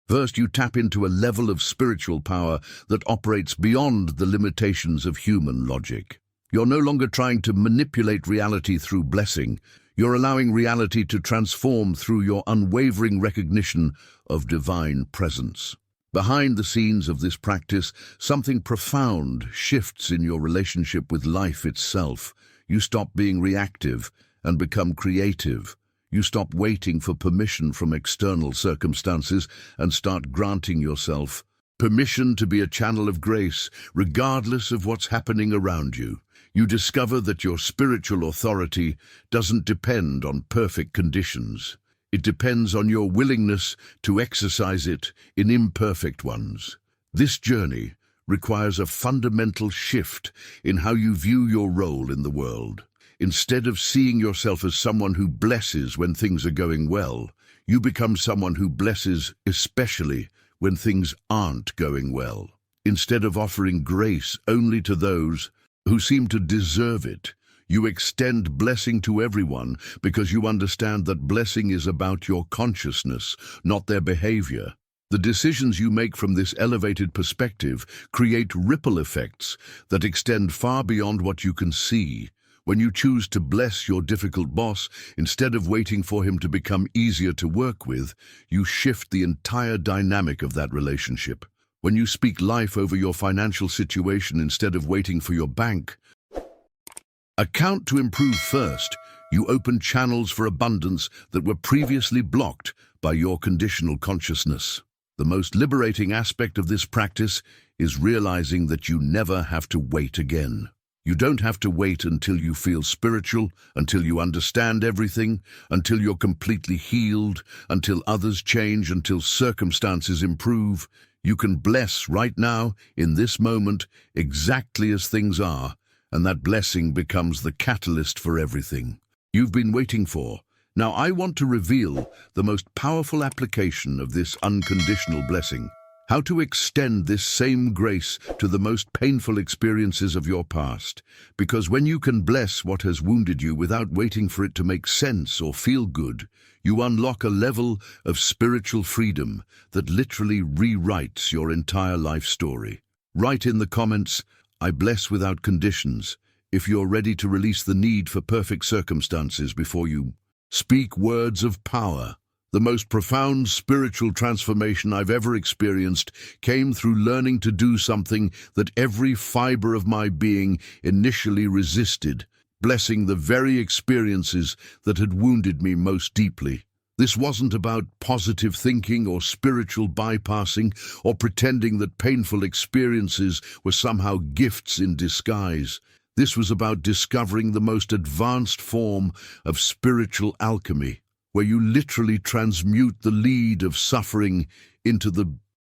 first you tap into a level of spiritual power that operates beyond the limitations of human logic. You're no longer trying to manipulate reality through blessing. You're allowing reality to transform through your unwavering recognition of divine presence. Behind the scenes of this practice, something profound shifts in your relationship with life itself. You stop being reactive and become creative. You stop waiting for permission from external circumstances and start granting yourself permission to be a channel of grace, regardless of what's happening around you. You discover that your spiritual authority doesn't depend on perfect conditions. It depends on your willingness to exercise it in imperfect ones. This journey requires a fundamental shift in how you view your role in the world. Instead of seeing yourself as someone who blesses when things are going well, you become someone who blesses especially when things aren't going well. Instead of offering grace only to those who seem to deserve it, you extend blessing to everyone because you understand that blessing is about your consciousness, not their behavior. The decisions you make from this elevated perspective create ripple effects that extend far beyond what you can see. When you choose to bless your difficult boss, instead of waiting for him to become easier to work with, you shift the entire dynamic of that relationship. When you speak life over your financial situation instead of waiting for your bank account to improve first, you open channels for abundance that were previously blocked by your conditional consciousness. The most liberating aspect of this practice is realizing that you never have to wait again. You don't have to wait until you feel spiritual, until you understand everything, until you're completely healed, until others change, until circumstances improve. You can bless right now, in this moment, exactly as things are, and that blessing becomes the catalyst for everything you've been waiting for. Now, I want to reveal the most powerful application of this unconditional blessing. How to extend this same grace to the most painful experiences of your past. Because when you can bless what has wounded you without waiting for it to make sense or feel good, you unlock a level of spiritual freedom that literally rewrites your entire life story. Write in the comments, "I bless without conditions," if you're ready to release the need for perfect circumstances before you speak words of power. The most profound spiritual transformation I've ever experienced came through learning to do something that every fiber of my being initially resisted, blessing the very experiences that had wounded me most deeply. This wasn't about positive thinking or spiritual bypassing or pretending that painful experiences were somehow gifts in disguise. This was about discovering the most advanced form of spiritual alchemy, where you literally transmute the lead of suffering into the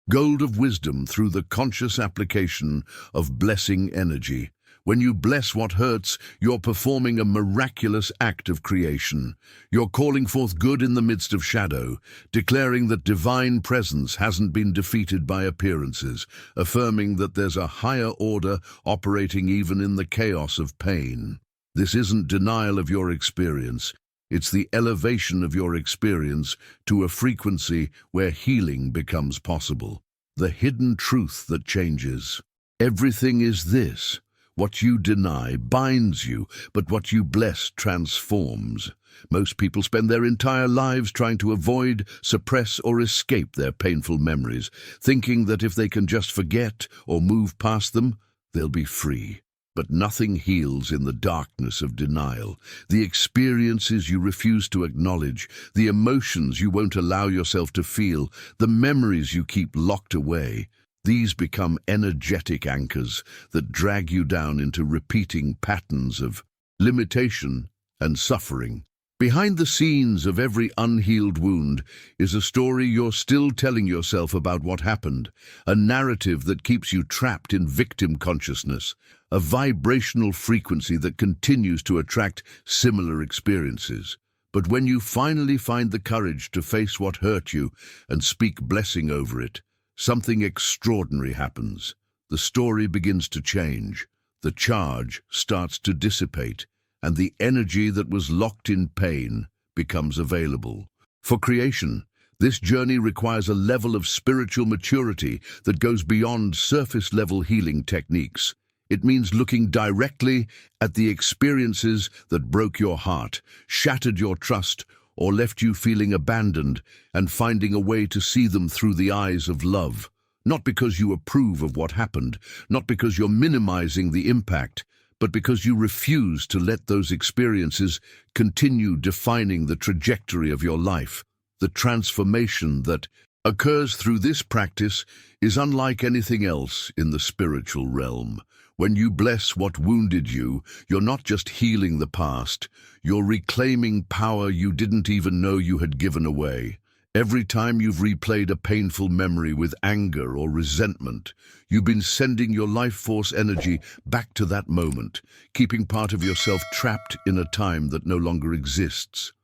gold of wisdom through the conscious application of blessing energy. When you bless what hurts, you're performing a miraculous act of creation. You're calling forth good in the midst of shadow, declaring that divine presence hasn't been defeated by appearances, affirming that there's a higher order operating even in the chaos of pain. This isn't denial of your experience. It's the elevation of your experience to a frequency where healing becomes possible. The hidden truth that changes. Everything is this. What you deny binds you, but what you bless transforms. Most people spend their entire lives trying to avoid, suppress, or escape their painful memories, thinking that if they can just forget or move past them, they'll be free. But nothing heals in the darkness of denial. The experiences you refuse to acknowledge, the emotions you won't allow yourself to feel, the memories you keep locked away, these become energetic anchors that drag you down into repeating patterns of limitation and suffering. Behind the scenes of every unhealed wound is a story you're still telling yourself about what happened, a narrative that keeps you trapped in victim consciousness, a vibrational frequency that continues to attract similar experiences. But when you finally find the courage to face what hurt you and speak blessing over it, something extraordinary happens. The story begins to change, the charge starts to dissipate, and the energy that was locked in pain becomes available. For creation, this journey requires a level of spiritual maturity that goes beyond surface-level healing techniques. It means looking directly at the experiences that broke your heart, shattered your trust, or left you feeling abandoned, and finding a way to see them through the eyes of love. Not because you approve of what happened, not because you're minimizing the impact, but because you refuse to let those experiences continue defining the trajectory of your life. The transformation that occurs through this practice is unlike anything else in the spiritual realm. When you bless what wounded you, you're not just healing the past, you're reclaiming power you didn't even know you had given away. Every time you've replayed a painful memory with anger or resentment, you've been sending your life force energy back to that moment, keeping part of yourself trapped in a time that no longer exists.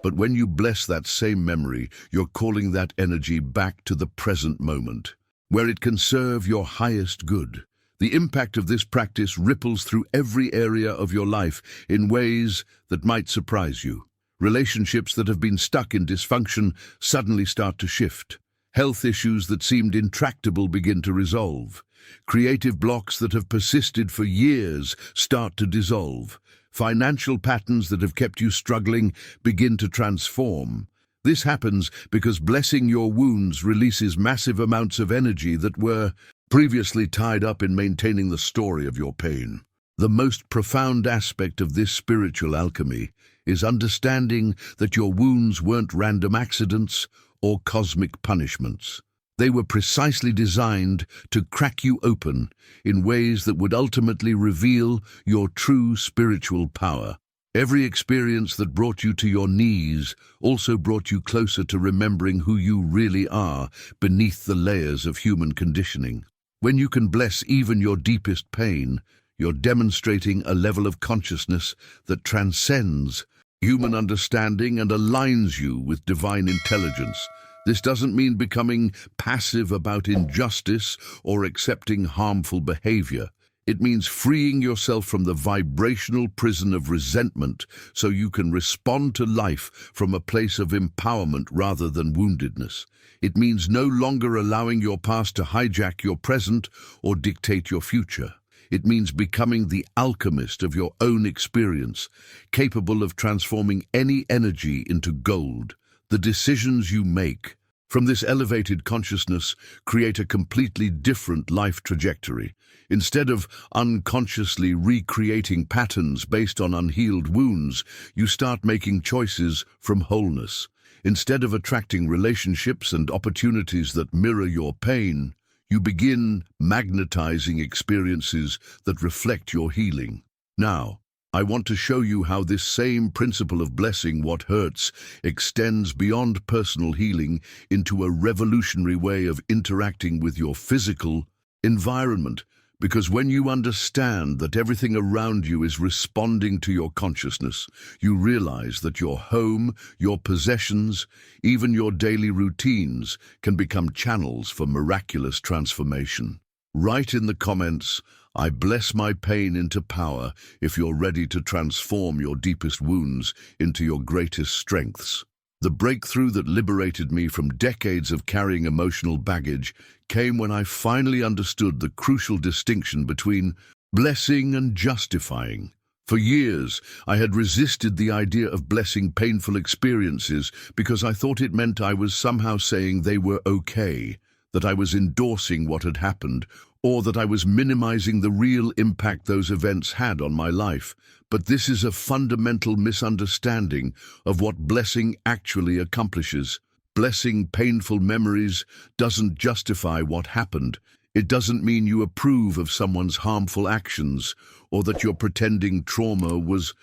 But when you bless that same memory, you're calling that energy back to the present moment, where it can serve your highest good. The impact of this practice ripples through every area of your life in ways that might surprise you. Relationships that have been stuck in dysfunction suddenly start to shift. Health issues that seemed intractable begin to resolve. Creative blocks that have persisted for years start to dissolve. Financial patterns that have kept you struggling begin to transform. This happens because blessing your wounds releases massive amounts of energy that were previously tied up in maintaining the story of your pain. The most profound aspect of this spiritual alchemy is understanding that your wounds weren't random accidents or cosmic punishments. They were precisely designed to crack you open in ways that would ultimately reveal your true spiritual power. Every experience that brought you to your knees also brought you closer to remembering who you really are beneath the layers of human conditioning. When you can bless even your deepest pain, you're demonstrating a level of consciousness that transcends human understanding and aligns you with divine intelligence. This doesn't mean becoming passive about injustice or accepting harmful behavior. It means freeing yourself from the vibrational prison of resentment so you can respond to life from a place of empowerment rather than woundedness. It means no longer allowing your past to hijack your present or dictate your future. It means becoming the alchemist of your own experience, capable of transforming any energy into gold. The decisions you make from this elevated consciousness create a completely different life trajectory. Instead of unconsciously recreating patterns based on unhealed wounds, you start making choices from wholeness. Instead of attracting relationships and opportunities that mirror your pain, you begin magnetizing experiences that reflect your healing. Now, I want to show you how this same principle of blessing what hurts extends beyond personal healing into a revolutionary way of interacting with your physical environment. Because when you understand that everything around you is responding to your consciousness, you realize that your home, your possessions, even your daily routines can become channels for miraculous transformation. Write in the comments, "I bless my pain into power," if you're ready to transform your deepest wounds into your greatest strengths. The breakthrough that liberated me from decades of carrying emotional baggage came when I finally understood the crucial distinction between blessing and justifying. For years, I had resisted the idea of blessing painful experiences because I thought it meant I was somehow saying they were okay, that I was endorsing what had happened, or that I was minimizing the real impact those events had on my life. But this is a fundamental misunderstanding of what blessing actually accomplishes. Blessing painful memories doesn't justify what happened. It doesn't mean you approve of someone's harmful actions, or that you're pretending trauma was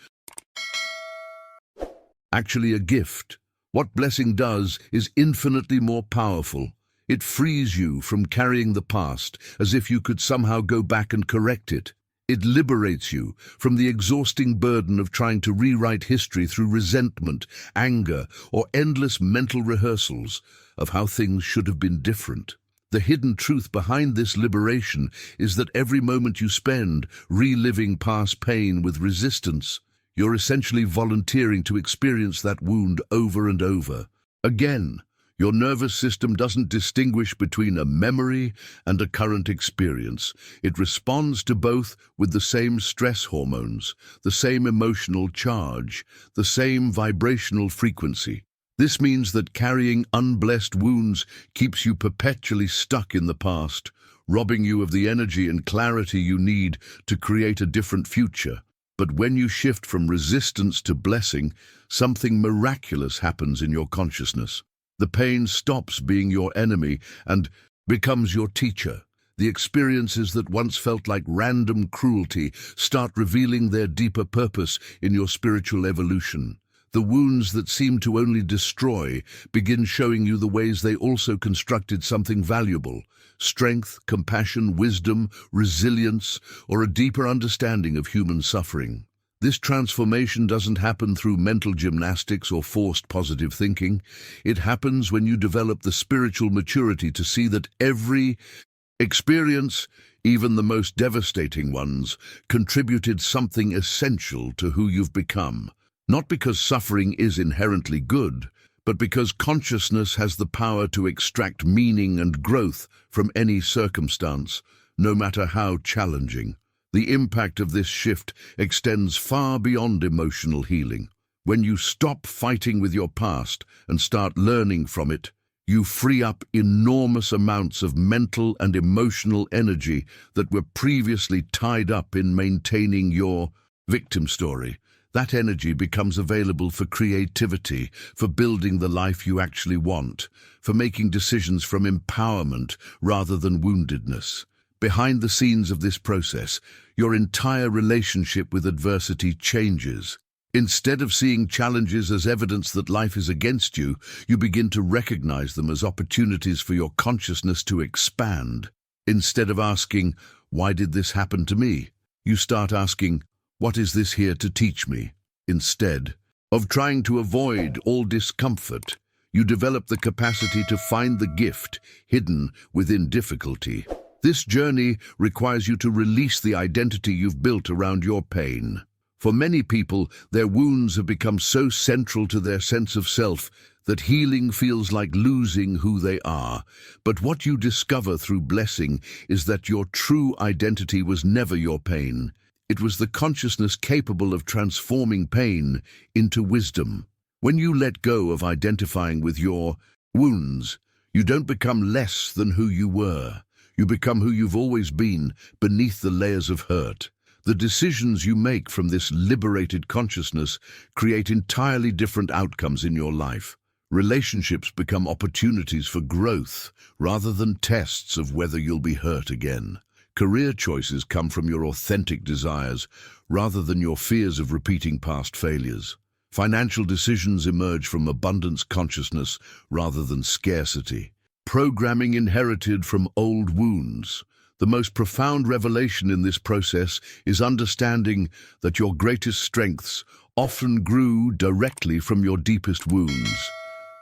actually a gift. What blessing does is infinitely more powerful. It frees you from carrying the past as if you could somehow go back and correct it. It liberates you from the exhausting burden of trying to rewrite history through resentment, anger, or endless mental rehearsals of how things should have been different. The hidden truth behind this liberation is that every moment you spend reliving past pain with resistance, you're essentially volunteering to experience that wound over and over again. Your nervous system doesn't distinguish between a memory and a current experience. It responds to both with the same stress hormones, the same emotional charge, the same vibrational frequency. This means that carrying unblessed wounds keeps you perpetually stuck in the past, robbing you of the energy and clarity you need to create a different future. But when you shift from resistance to blessing, something miraculous happens in your consciousness. The pain stops being your enemy and becomes your teacher. The experiences that once felt like random cruelty start revealing their deeper purpose in your spiritual evolution. The wounds that seem to only destroy begin showing you the ways they also constructed something valuable: strength, compassion, wisdom, resilience, or a deeper understanding of human suffering. This transformation doesn't happen through mental gymnastics or forced positive thinking. It happens when you develop the spiritual maturity to see that every experience, even the most devastating ones, contributed something essential to who you've become. Not because suffering is inherently good, but because consciousness has the power to extract meaning and growth from any circumstance, no matter how challenging. The impact of this shift extends far beyond emotional healing. When you stop fighting with your past and start learning from it, you free up enormous amounts of mental and emotional energy that were previously tied up in maintaining your victim story. that energy becomes available for creativity, for building the life you actually want, for making decisions from empowerment rather than woundedness. Behind the scenes of this process, your entire relationship with adversity changes. Instead of seeing challenges as evidence that life is against you, you begin to recognize them as opportunities for your consciousness to expand. Instead of asking, "Why did this happen to me?" you start asking, "What is this here to teach me?" Instead of trying to avoid all discomfort, you develop the capacity to find the gift hidden within difficulty. This journey requires you to release the identity you've built around your pain. For many people, their wounds have become so central to their sense of self that healing feels like losing who they are. But what you discover through blessing is that your true identity was never your pain. It was the consciousness capable of transforming pain into wisdom. When you let go of identifying with your wounds, you don't become less than who you were. You become who you've always been, beneath the layers of hurt. The decisions you make from this liberated consciousness create entirely different outcomes in your life. Relationships become opportunities for growth, rather than tests of whether you'll be hurt again. Career choices come from your authentic desires, rather than your fears of repeating past failures. Financial decisions emerge from abundance consciousness, rather than scarcity. Programming inherited from old wounds. The most profound revelation in this process is understanding that your greatest strengths often grew directly from your deepest wounds.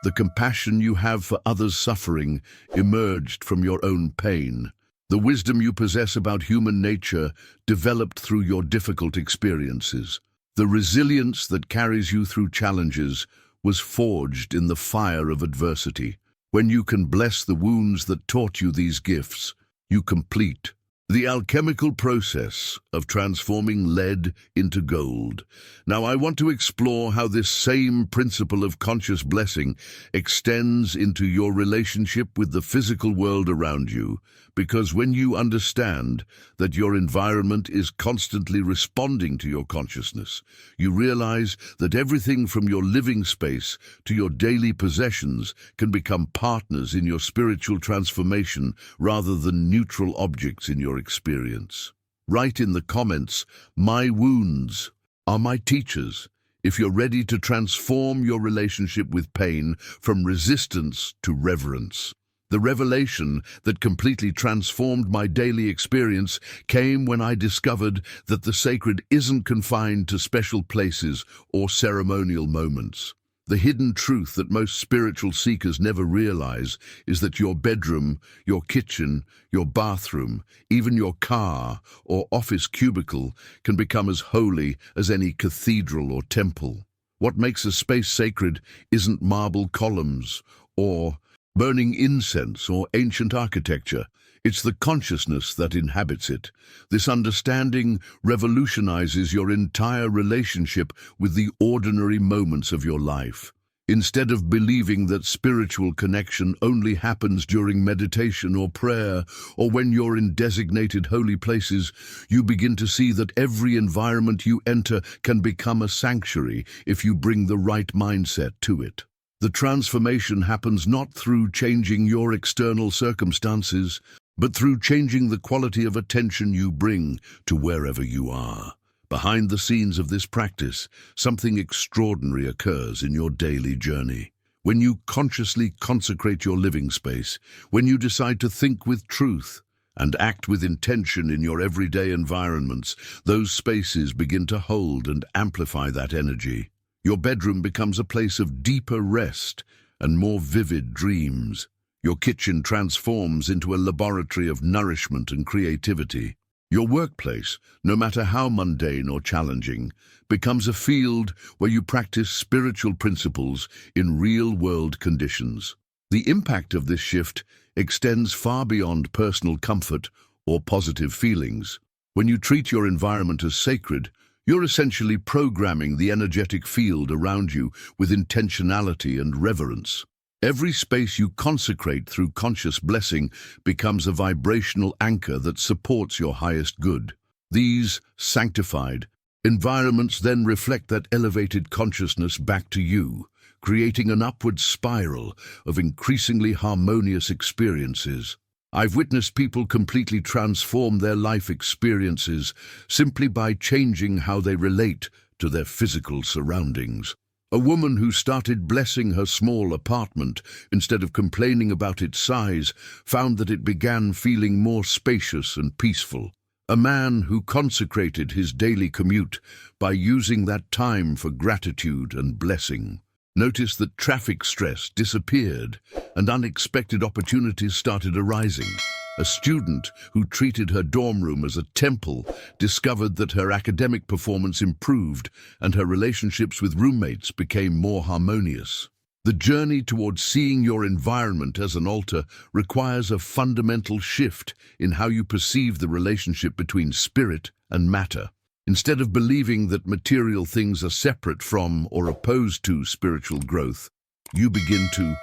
The compassion you have for others' suffering emerged from your own pain. The wisdom you possess about human nature developed through your difficult experiences. The resilience that carries you through challenges was forged in the fire of adversity. When you can bless the wounds that taught you these gifts, you complete the alchemical process of transforming lead into gold. Now, I want to explore how this same principle of conscious blessing extends into your relationship with the physical world around you, because when you understand that your environment is constantly responding to your consciousness, you realize that everything from your living space to your daily possessions can become partners in your spiritual transformation rather than neutral objects in your experience. Write in the comments, "My wounds are my teachers," if you're ready to transform your relationship with pain from resistance to reverence. The revelation that completely transformed my daily experience came when I discovered that the sacred isn't confined to special places or ceremonial moments. The hidden truth that most spiritual seekers never realize is that your bedroom, your kitchen, your bathroom, even your car or office cubicle can become as holy as any cathedral or temple. What makes a space sacred isn't marble columns or burning incense or ancient architecture. It's the consciousness that inhabits it. This understanding revolutionizes your entire relationship with the ordinary moments of your life. Instead of believing that spiritual connection only happens during meditation or prayer, or when you're in designated holy places, you begin to see that every environment you enter can become a sanctuary if you bring the right mindset to it. The transformation happens not through changing your external circumstances, but through changing the quality of attention you bring to wherever you are. Behind the scenes of this practice, something extraordinary occurs in your daily journey. When you consciously consecrate your living space, when you decide to think with truth and act with intention in your everyday environments, those spaces begin to hold and amplify that energy. Your bedroom becomes a place of deeper rest and more vivid dreams. Your kitchen transforms into a laboratory of nourishment and creativity. Your workplace, no matter how mundane or challenging, becomes a field where you practice spiritual principles in real-world conditions. The impact of this shift extends far beyond personal comfort or positive feelings. When you treat your environment as sacred, you're essentially programming the energetic field around you with intentionality and reverence. Every space you consecrate through conscious blessing becomes a vibrational anchor that supports your highest good. These sanctified, Environments then reflect that elevated consciousness back to you, creating an upward spiral of increasingly harmonious experiences. I've witnessed people completely transform their life experiences simply by changing how they relate to their physical surroundings. A woman who started blessing her small apartment instead of complaining about its size found that it began feeling more spacious and peaceful. A man who consecrated his daily commute by using that time for gratitude and blessing noticed that traffic stress disappeared and unexpected opportunities started arising. A student who treated her dorm room as a temple discovered that her academic performance improved and her relationships with roommates became more harmonious. The journey towards seeing your environment as an altar requires a fundamental shift in how you perceive the relationship between spirit and matter. Instead of believing that material things are separate from or opposed to spiritual growth, you begin to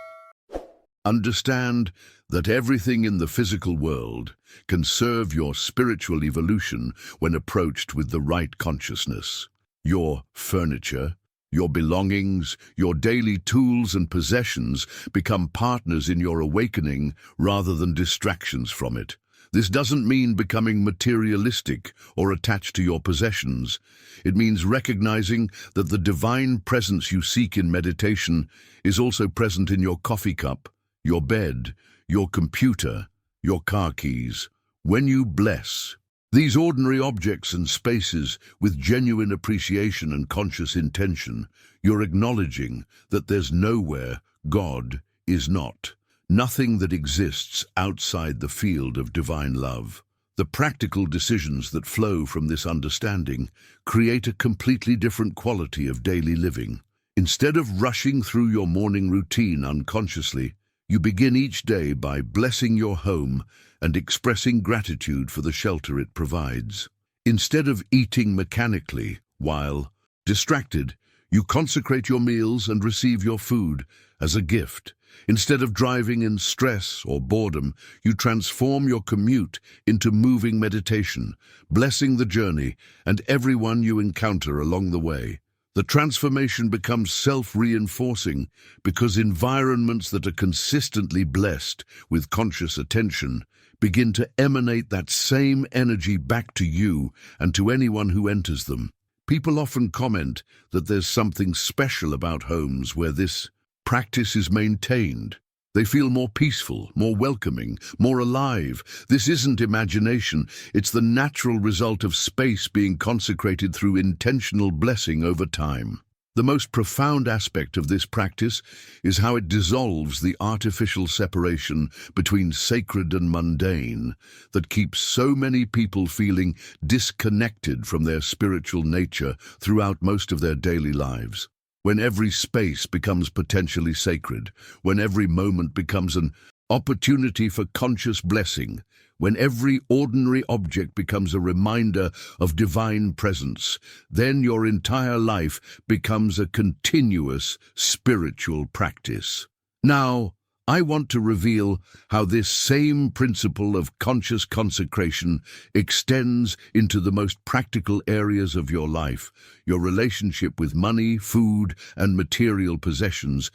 understand that everything in the physical world can serve your spiritual evolution when approached with the right consciousness. Your furniture, your belongings, your daily tools and possessions become partners in your awakening rather than distractions from it. This doesn't mean becoming materialistic or attached to your possessions. It means recognizing that the divine presence you seek in meditation is also present in your coffee cup, your bed, your computer, your car keys. When you bless these ordinary objects and spaces with genuine appreciation and conscious intention, you're acknowledging that there's nowhere God is not. Nothing that exists outside the field of divine love. The practical decisions that flow from this understanding create a completely different quality of daily living. Instead of rushing through your morning routine unconsciously, you begin each day by blessing your home and expressing gratitude for the shelter it provides. Instead of eating mechanically while distracted, you consecrate your meals and receive your food as a gift. Instead of driving in stress or boredom, you transform your commute into moving meditation, blessing the journey and everyone you encounter along the way. The transformation becomes self-reinforcing because environments that are consistently blessed with conscious attention begin to emanate that same energy back to you and to anyone who enters them. People often comment that there's something special about homes where this practice is maintained. They feel more peaceful, more welcoming, more alive. This isn't imagination, it's the natural result of space being consecrated through intentional blessing over time. The most profound aspect of this practice is how it dissolves the artificial separation between sacred and mundane that keeps so many people feeling disconnected from their spiritual nature throughout most of their daily lives. When every space becomes potentially sacred, when every moment becomes an opportunity for conscious blessing, when every ordinary object becomes a reminder of divine presence, then your entire life becomes a continuous spiritual practice. Now, I want to reveal how this same principle of conscious consecration extends into the most practical areas of your life, your relationship with money, food, and material possessions.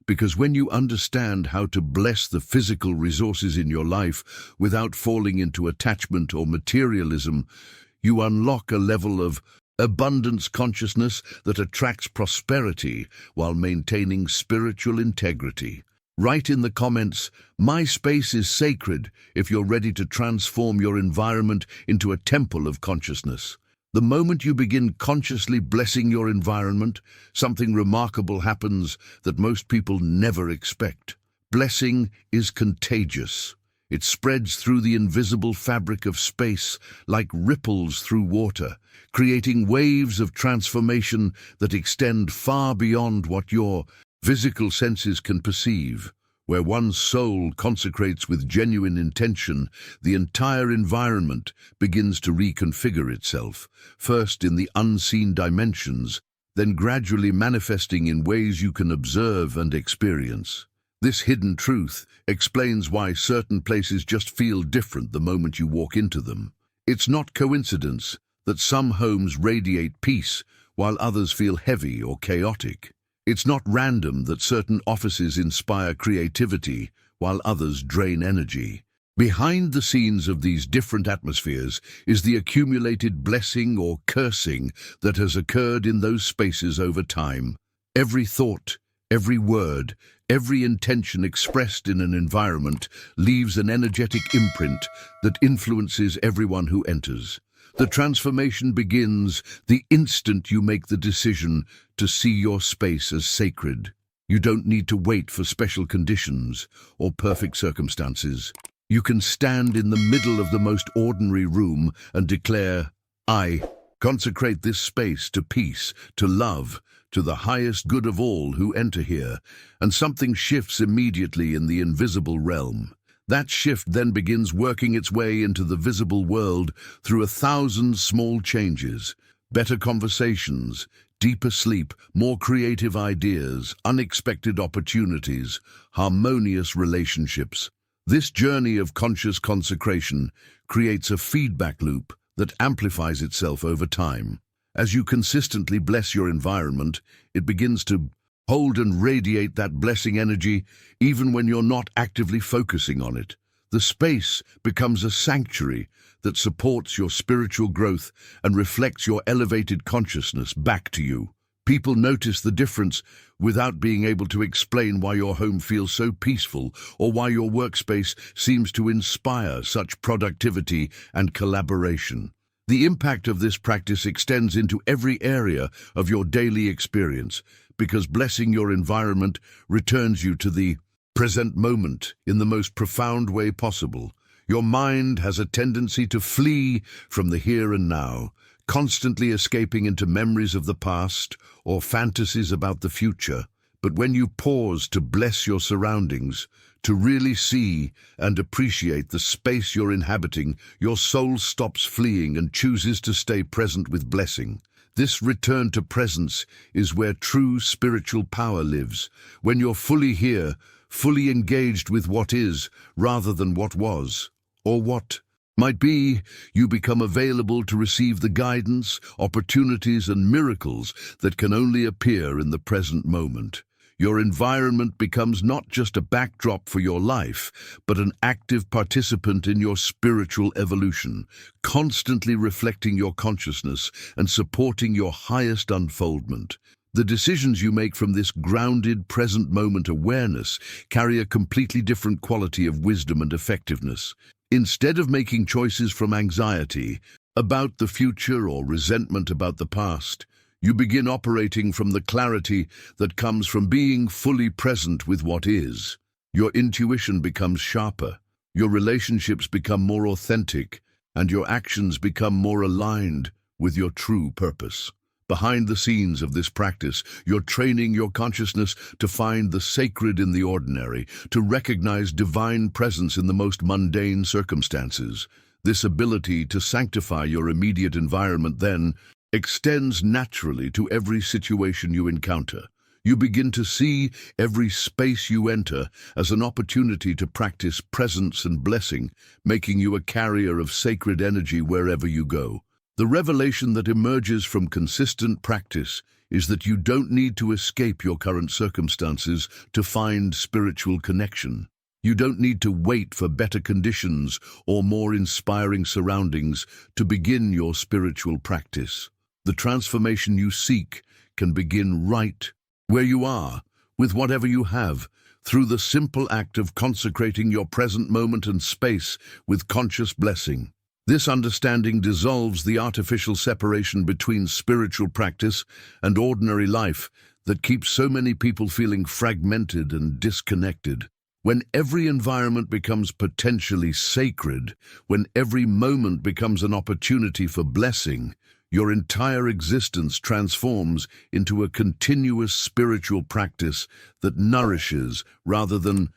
Because when you understand how to bless the physical resources in your life without falling into attachment or materialism, you unlock a level of abundance consciousness that attracts prosperity while maintaining spiritual integrity. Write in the comments, "My space is sacred," if you're ready to transform your environment into a temple of consciousness. The moment you begin consciously blessing your environment, something remarkable happens that most people never expect. Blessing is contagious. It spreads through the invisible fabric of space like ripples through water, creating waves of transformation that extend far beyond what your physical senses can perceive. Where one's soul consecrates with genuine intention, the entire environment begins to reconfigure itself, first in the unseen dimensions, then gradually manifesting in ways you can observe and experience. This hidden truth explains why certain places just feel different the moment you walk into them. It's not coincidence that some homes radiate peace while others feel heavy or chaotic. It's not random that certain offices inspire creativity while others drain energy. Behind the scenes of these different atmospheres is the accumulated blessing or cursing that has occurred in those spaces over time. Every thought, every word, every intention expressed in an environment leaves an energetic imprint that influences everyone who enters. The transformation begins the instant you make the decision to see your space as sacred. You don't need to wait for special conditions or perfect circumstances. You can stand in the middle of the most ordinary room and declare, "I consecrate this space to peace, to love, to the highest good of all who enter here," and something shifts immediately in the invisible realm. That shift then begins working its way into the visible world through 1,000 small changes: better conversations, deeper sleep, more creative ideas, unexpected opportunities, harmonious relationships. This journey of conscious consecration creates a feedback loop that amplifies itself over time. As you consistently bless your environment, it begins to hold and radiate that blessing energy even when you're not actively focusing on it. The space becomes a sanctuary that supports your spiritual growth and reflects your elevated consciousness back to you. People notice the difference without being able to explain why your home feels so peaceful or why your workspace seems to inspire such productivity and collaboration. The impact of this practice extends into every area of your daily experience, because blessing your environment returns you to the present moment in the most profound way possible. Your mind has a tendency to flee from the here and now, constantly escaping into memories of the past or fantasies about the future. But when you pause to bless your surroundings, to really see and appreciate the space you're inhabiting, your soul stops fleeing and chooses to stay present with blessing. This return to presence is where true spiritual power lives, when you're fully here, fully engaged with what is, rather than what was, or what might be. You become available to receive the guidance, opportunities, and miracles that can only appear in the present moment. Your environment becomes not just a backdrop for your life, but an active participant in your spiritual evolution, constantly reflecting your consciousness and supporting your highest unfoldment. The decisions you make from this grounded, present moment awareness carry a completely different quality of wisdom and effectiveness. Instead of making choices from anxiety about the future or resentment about the past, you begin operating from the clarity that comes from being fully present with what is. Your intuition becomes sharper, your relationships become more authentic, and your actions become more aligned with your true purpose. Behind the scenes of this practice, you're training your consciousness to find the sacred in the ordinary, to recognize divine presence in the most mundane circumstances. This ability to sanctify your immediate environment then extends naturally to every situation you encounter. You begin to see every space you enter as an opportunity to practice presence and blessing, making you a carrier of sacred energy wherever you go. The revelation that emerges from consistent practice is that you don't need to escape your current circumstances to find spiritual connection. You don't need to wait for better conditions or more inspiring surroundings to begin your spiritual practice. The transformation you seek can begin right where you are, with whatever you have, through the simple act of consecrating your present moment and space with conscious blessing. This understanding dissolves the artificial separation between spiritual practice and ordinary life that keeps so many people feeling fragmented and disconnected. When every environment becomes potentially sacred, when every moment becomes an opportunity for blessing, your entire existence transforms into a continuous spiritual practice that nourishes rather than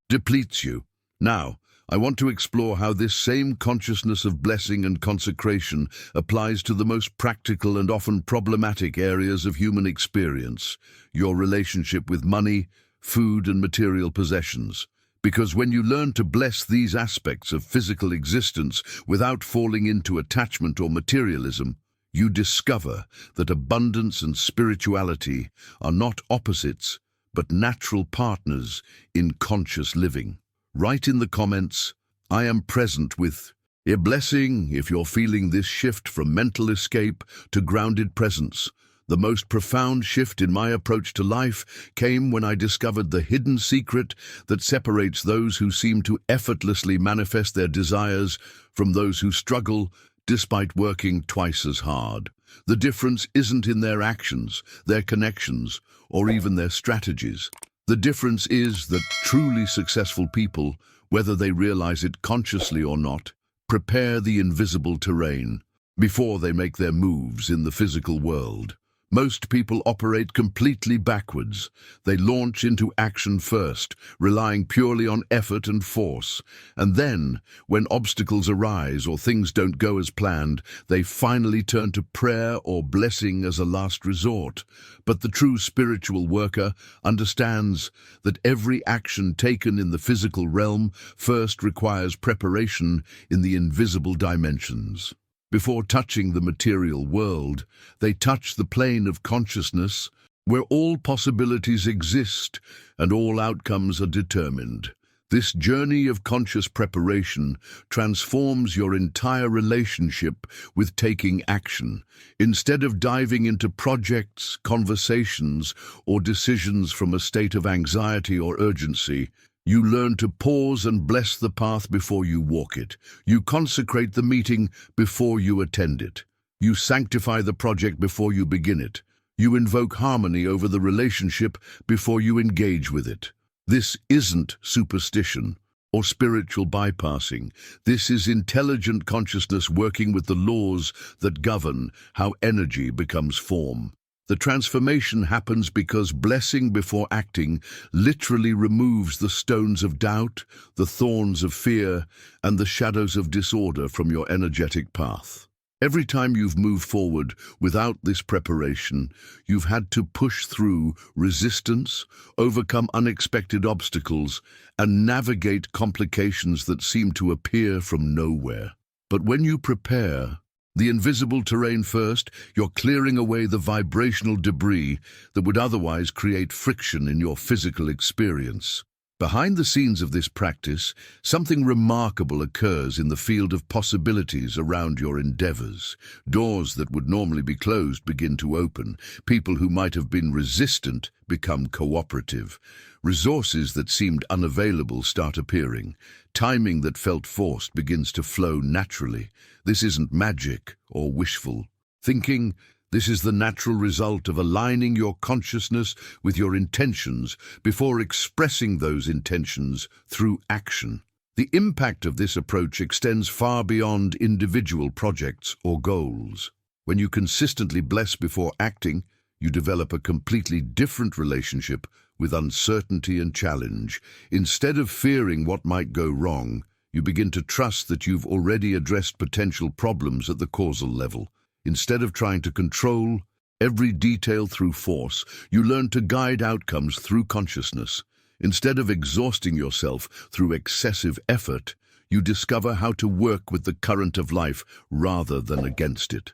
depletes you. Now, I want to explore how this same consciousness of blessing and consecration applies to the most practical and often problematic areas of human experience: your relationship with money, food, and material possessions. Because when you learn to bless these aspects of physical existence without falling into attachment or materialism, you discover that abundance and spirituality are not opposites, but natural partners in conscious living. Write in the comments, "I am present with" a blessing if you're feeling this shift from mental escape to grounded presence. The most profound shift in my approach to life came when I discovered the hidden secret that separates those who seem to effortlessly manifest their desires from those who struggle despite working twice as hard. The difference isn't in their actions, their connections, or even their strategies. The difference is that truly successful people, whether they realize it consciously or not, prepare the invisible terrain before they make their moves in the physical world. Most people operate completely backwards. They launch into action first, relying purely on effort and force. And then, when obstacles arise or things don't go as planned, they finally turn to prayer or blessing as a last resort. But the true spiritual worker understands that every action taken in the physical realm first requires preparation in the invisible dimensions. Before touching the material world, they touch the plane of consciousness, where all possibilities exist and all outcomes are determined. This journey of conscious preparation transforms your entire relationship with taking action. Instead of diving into projects, conversations, or decisions from a state of anxiety or urgency, you learn to pause and bless the path before you walk it. You consecrate the meeting before you attend it. You sanctify the project before you begin it. You invoke harmony over the relationship before you engage with it. This isn't superstition or spiritual bypassing. This is intelligent consciousness working with the laws that govern how energy becomes form. The transformation happens because blessing before acting literally removes the stones of doubt, the thorns of fear, and the shadows of disorder from your energetic path. Every time you've moved forward without this preparation, you've had to push through resistance, overcome unexpected obstacles, and navigate complications that seem to appear from nowhere. But when you prepare the invisible terrain first, you're clearing away the vibrational debris that would otherwise create friction in your physical experience. Behind the scenes of this practice, something remarkable occurs in the field of possibilities around your endeavors. Doors that would normally be closed begin to open. People who might have been resistant become cooperative. Resources that seemed unavailable start appearing. Timing that felt forced begins to flow naturally. This isn't magic or wishful thinking. This is the natural result of aligning your consciousness with your intentions before expressing those intentions through action. The impact of this approach extends far beyond individual projects or goals. When you consistently bless before acting, you develop a completely different relationship with uncertainty and challenge. Instead of fearing what might go wrong, you begin to trust that you've already addressed potential problems at the causal level. Instead of trying to control every detail through force, you learn to guide outcomes through consciousness. Instead of exhausting yourself through excessive effort, you discover how to work with the current of life rather than against it.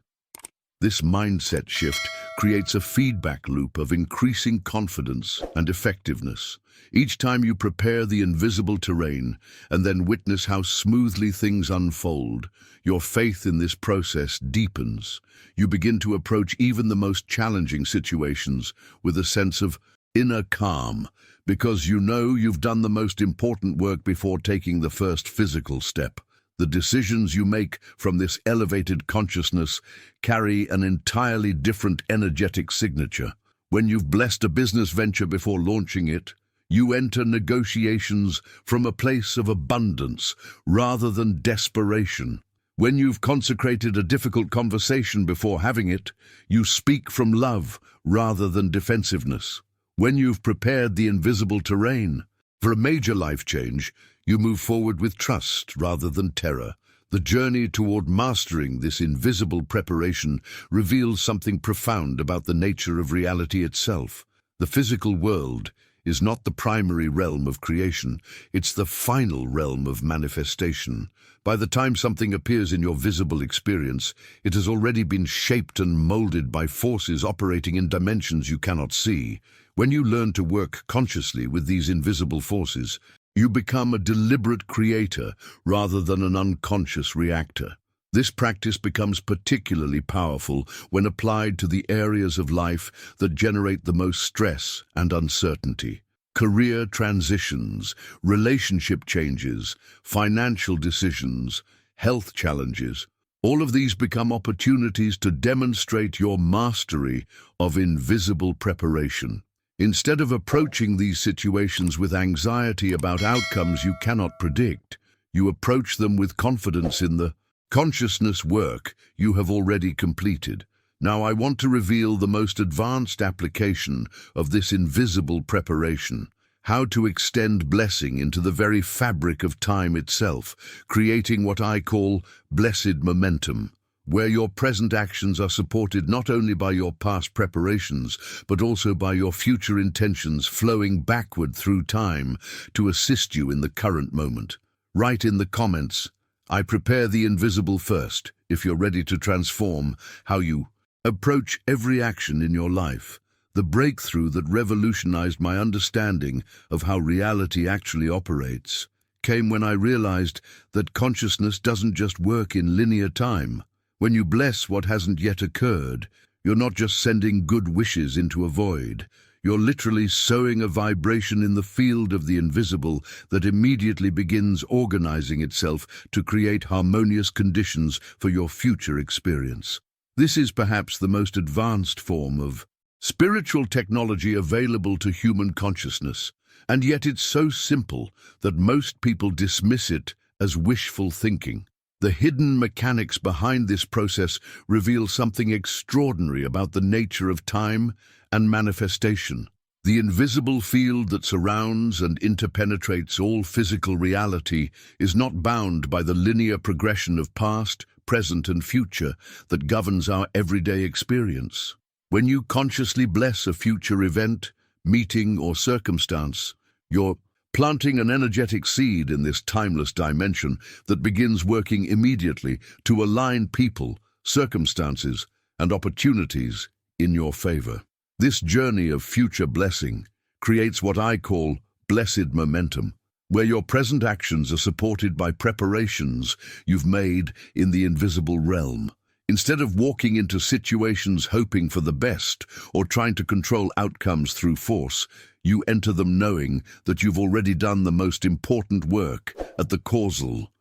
This mindset shift creates a feedback loop of increasing confidence and effectiveness. Each time you prepare the invisible terrain and then witness how smoothly things unfold, your faith in this process deepens. You begin to approach even the most challenging situations with a sense of inner calm, because you know you've done the most important work before taking the first physical step. The decisions you make from this elevated consciousness carry an entirely different energetic signature. When you've blessed a business venture before launching it, you enter negotiations from a place of abundance rather than desperation. When you've consecrated a difficult conversation before having it, you speak from love rather than defensiveness. When you've prepared the invisible terrain for a major life change, you move forward with trust rather than terror. The journey toward mastering this invisible preparation reveals something profound about the nature of reality itself. The physical world is not the primary realm of creation, it's the final realm of manifestation. By the time something appears in your visible experience, it has already been shaped and molded by forces operating in dimensions you cannot see. When you learn to work consciously with these invisible forces, you become a deliberate creator rather than an unconscious reactor. This practice becomes particularly powerful when applied to the areas of life that generate the most stress and uncertainty. Career transitions, relationship changes, financial decisions, health challenges. All of these become opportunities to demonstrate your mastery of invisible preparation. Instead of approaching these situations with anxiety about outcomes you cannot predict, you approach them with confidence in the consciousness work you have already completed. Now I want to reveal the most advanced application of this invisible preparation, how to extend blessing into the very fabric of time itself, creating what I call blessed momentum, where your present actions are supported not only by your past preparations, but also by your future intentions flowing backward through time to assist you in the current moment. Write in the comments, I prepare the invisible first, if you're ready to transform how you approach every action in your life. The breakthrough that revolutionized my understanding of how reality actually operates came when I realized that consciousness doesn't just work in linear time. When you bless what hasn't yet occurred, you're not just sending good wishes into a void. You're literally sowing a vibration in the field of the invisible that immediately begins organizing itself to create harmonious conditions for your future experience. This is perhaps the most advanced form of spiritual technology available to human consciousness, and yet it's so simple that most people dismiss it as wishful thinking. The hidden mechanics behind this process reveal something extraordinary about the nature of time and manifestation. The invisible field that surrounds and interpenetrates all physical reality is not bound by the linear progression of past, present, and future that governs our everyday experience. When you consciously bless a future event, meeting, or circumstance, you're planting an energetic seed in this timeless dimension that begins working immediately to align people, circumstances, and opportunities in your favor. This journey of future blessing creates what I call blessed momentum, where your present actions are supported by preparations you've made in the invisible realm. Instead of walking into situations hoping for the best or trying to control outcomes through force, you enter them knowing that you've already done the most important work at the causal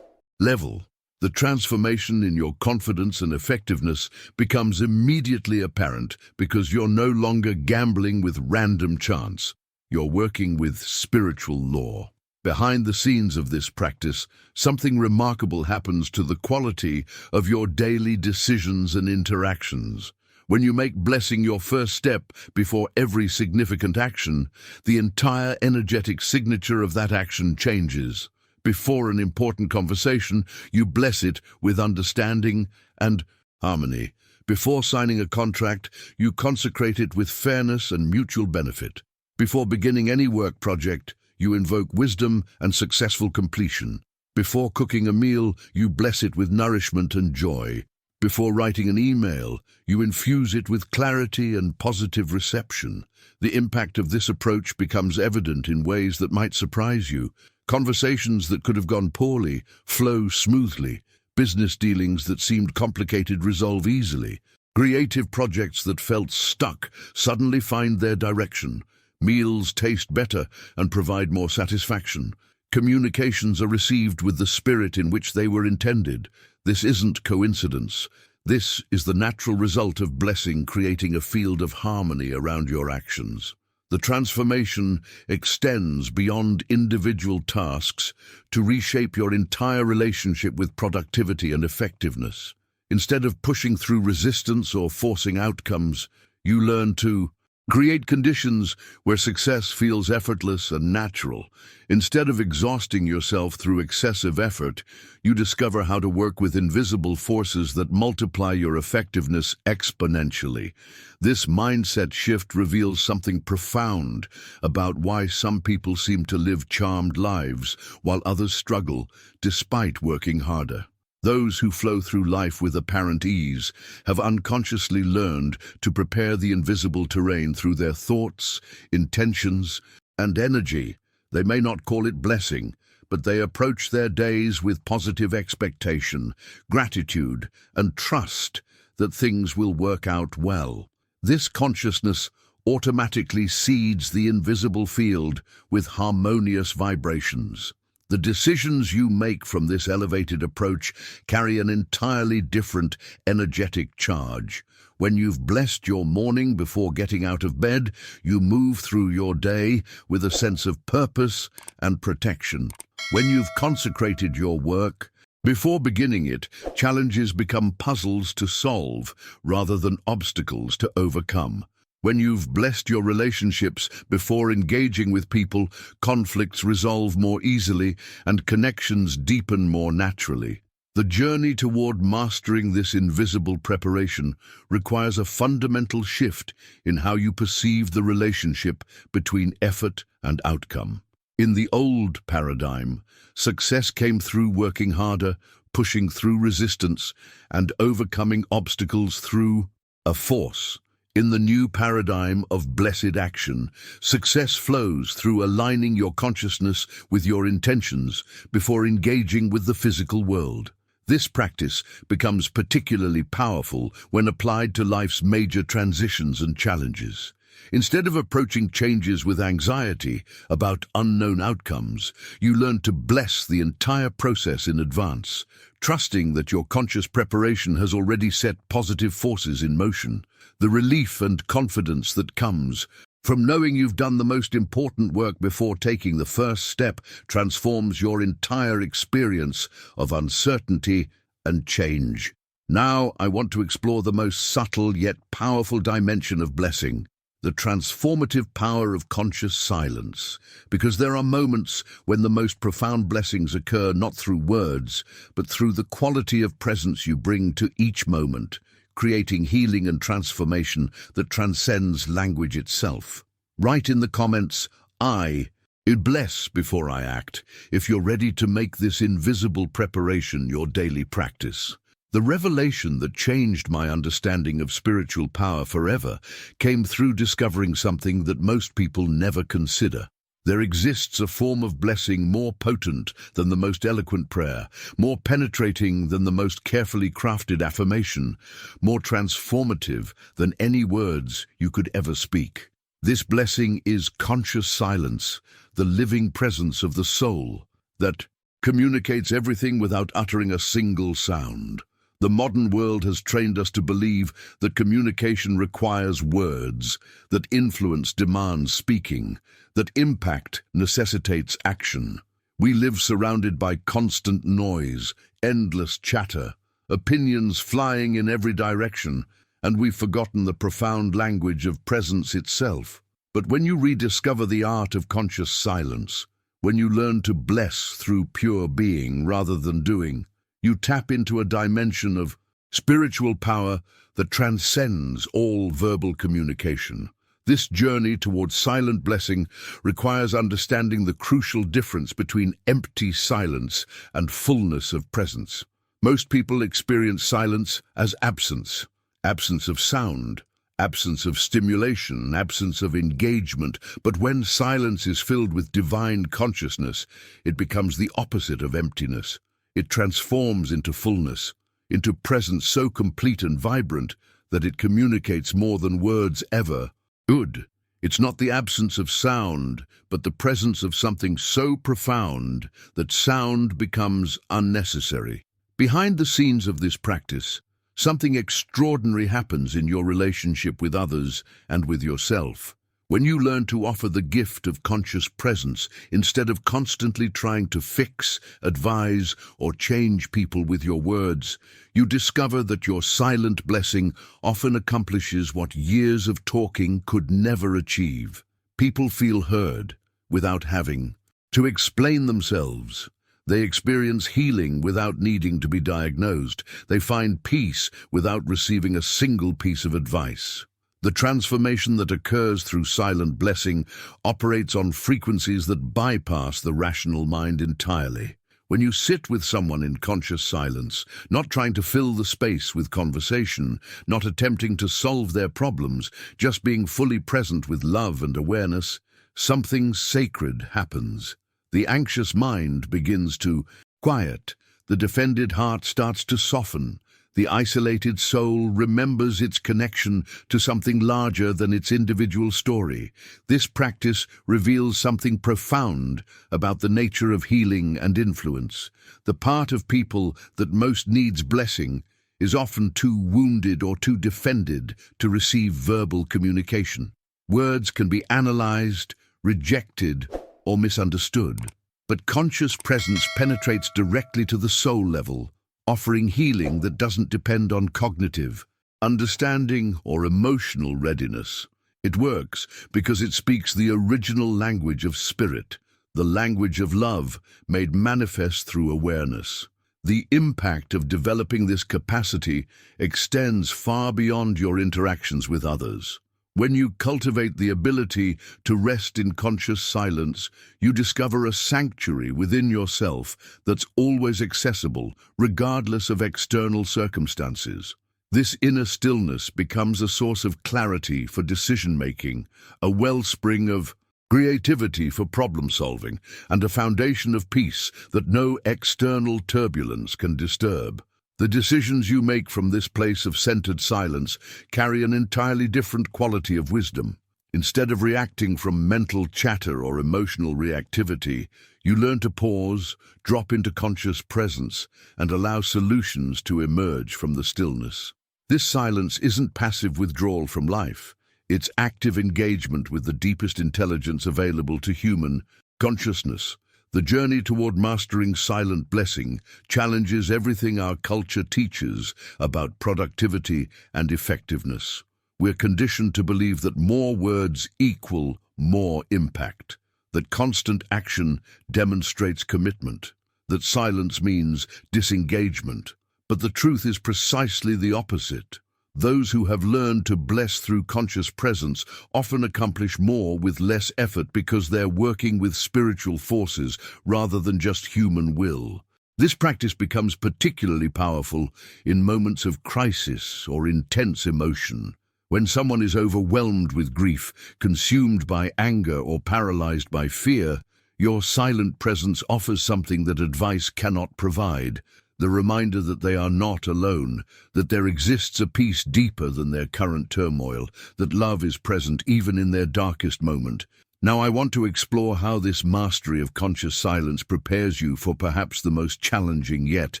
level. The transformation in your confidence and effectiveness becomes immediately apparent because you're no longer gambling with random chance. You're working with spiritual law. Behind the scenes of this practice, something remarkable happens to the quality of your daily decisions and interactions. When you make blessing your first step before every significant action, the entire energetic signature of that action changes. Before an important conversation, you bless it with understanding and harmony. Before signing a contract, you consecrate it with fairness and mutual benefit. Before beginning any work project, you invoke wisdom and successful completion. Before cooking a meal, you bless it with nourishment and joy. Before writing an email, you infuse it with clarity and positive reception. The impact of this approach becomes evident in ways that might surprise you. Conversations that could have gone poorly flow smoothly. Business dealings that seemed complicated resolve easily. Creative projects that felt stuck suddenly find their direction. Meals taste better and provide more satisfaction. Communications are received with the spirit in which they were intended. This isn't coincidence. This is the natural result of blessing creating a field of harmony around your actions. The transformation extends beyond individual tasks to reshape your entire relationship with productivity and effectiveness. Instead of pushing through resistance or forcing outcomes, you learn to Create conditions where success feels effortless and natural. Instead of exhausting yourself through excessive effort, you discover how to work with invisible forces that multiply your effectiveness exponentially. This mindset shift reveals something profound about why some people seem to live charmed lives while others struggle despite working harder. Those who flow through life with apparent ease have unconsciously learned to prepare the invisible terrain through their thoughts, intentions, and energy. They may not call it blessing, but they approach their days with positive expectation, gratitude, and trust that things will work out well. This consciousness automatically seeds the invisible field with harmonious vibrations. The decisions you make from this elevated approach carry an entirely different energetic charge. When you've blessed your morning before getting out of bed, you move through your day with a sense of purpose and protection. When you've consecrated your work, before beginning it, challenges become puzzles to solve rather than obstacles to overcome. When you've blessed your relationships before engaging with people, conflicts resolve more easily and connections deepen more naturally. The journey toward mastering this invisible preparation requires a fundamental shift in how you perceive the relationship between effort and outcome. In the old paradigm, success came through working harder, pushing through resistance, and overcoming obstacles through a force. In the new paradigm of blessed action, success flows through aligning your consciousness with your intentions before engaging with the physical world. This practice becomes particularly powerful when applied to life's major transitions and challenges. Instead of approaching changes with anxiety about unknown outcomes, you learn to bless the entire process in advance, trusting that your conscious preparation has already set positive forces in motion. The relief and confidence that comes from knowing you've done the most important work before taking the first step transforms your entire experience of uncertainty and change. Now, I want to explore the most subtle yet powerful dimension of blessing, the transformative power of conscious silence, because there are moments when the most profound blessings occur not through words, but through the quality of presence you bring to each moment, creating healing and transformation that transcends language itself. Write in the comments, I bless before I act, if you're ready to make this invisible preparation your daily practice. The revelation that changed my understanding of spiritual power forever came through discovering something that most people never consider. There exists a form of blessing more potent than the most eloquent prayer, more penetrating than the most carefully crafted affirmation, more transformative than any words you could ever speak. This blessing is conscious silence, the living presence of the soul that communicates everything without uttering a single sound. The modern world has trained us to believe that communication requires words, that influence demands speaking, that impact necessitates action. We live surrounded by constant noise, endless chatter, opinions flying in every direction, and we've forgotten the profound language of presence itself. But when you rediscover the art of conscious silence, when you learn to bless through pure being rather than doing, you tap into a dimension of spiritual power that transcends all verbal communication. This journey towards silent blessing requires understanding the crucial difference between empty silence and fullness of presence. Most people experience silence as absence, absence of sound, absence of stimulation, absence of engagement. But when silence is filled with divine consciousness, it becomes the opposite of emptiness. It transforms into fullness, into presence so complete and vibrant that it communicates more than words ever could. It's not the absence of sound, but the presence of something so profound that sound becomes unnecessary. Behind the scenes of this practice, something extraordinary happens in your relationship with others and with yourself. When you learn to offer the gift of conscious presence instead of constantly trying to fix, advise, or change people with your words, you discover that your silent blessing often accomplishes what years of talking could never achieve. People feel heard without having to explain themselves. They experience healing without needing to be diagnosed. They find peace without receiving a single piece of advice. The transformation that occurs through silent blessing operates on frequencies that bypass the rational mind entirely. When you sit with someone in conscious silence, not trying to fill the space with conversation, not attempting to solve their problems, just being fully present with love and awareness, something sacred happens. The anxious mind begins to quiet. The defended heart starts to soften. The isolated soul remembers its connection to something larger than its individual story. This practice reveals something profound about the nature of healing and influence. The part of people that most needs blessing is often too wounded or too defended to receive verbal communication. Words can be analyzed, rejected, or misunderstood. But conscious presence penetrates directly to the soul level, offering healing that doesn't depend on cognitive, understanding, or emotional readiness. It works because it speaks the original language of spirit, the language of love made manifest through awareness. The impact of developing this capacity extends far beyond your interactions with others. When you cultivate the ability to rest in conscious silence, you discover a sanctuary within yourself that's always accessible, regardless of external circumstances. This inner stillness becomes a source of clarity for decision-making, a wellspring of creativity for problem-solving, and a foundation of peace that no external turbulence can disturb. The decisions you make from this place of centered silence carry an entirely different quality of wisdom. Instead of reacting from mental chatter or emotional reactivity, you learn to pause, drop into conscious presence, and allow solutions to emerge from the stillness. This silence isn't passive withdrawal from life. It's active engagement with the deepest intelligence available to human consciousness. The journey toward mastering silent blessing challenges everything our culture teaches about productivity and effectiveness. We're conditioned to believe that more words equal more impact, that constant action demonstrates commitment, that silence means disengagement. But the truth is precisely the opposite. Those who have learned to bless through conscious presence often accomplish more with less effort because they're working with spiritual forces rather than just human will. This practice becomes particularly powerful in moments of crisis or intense emotion. When someone is overwhelmed with grief, consumed by anger, or paralyzed by fear, your silent presence offers something that advice cannot provide. The reminder that they are not alone, that there exists a peace deeper than their current turmoil, that love is present even in their darkest moment. Now I want to explore how this mastery of conscious silence prepares you for perhaps the most challenging yet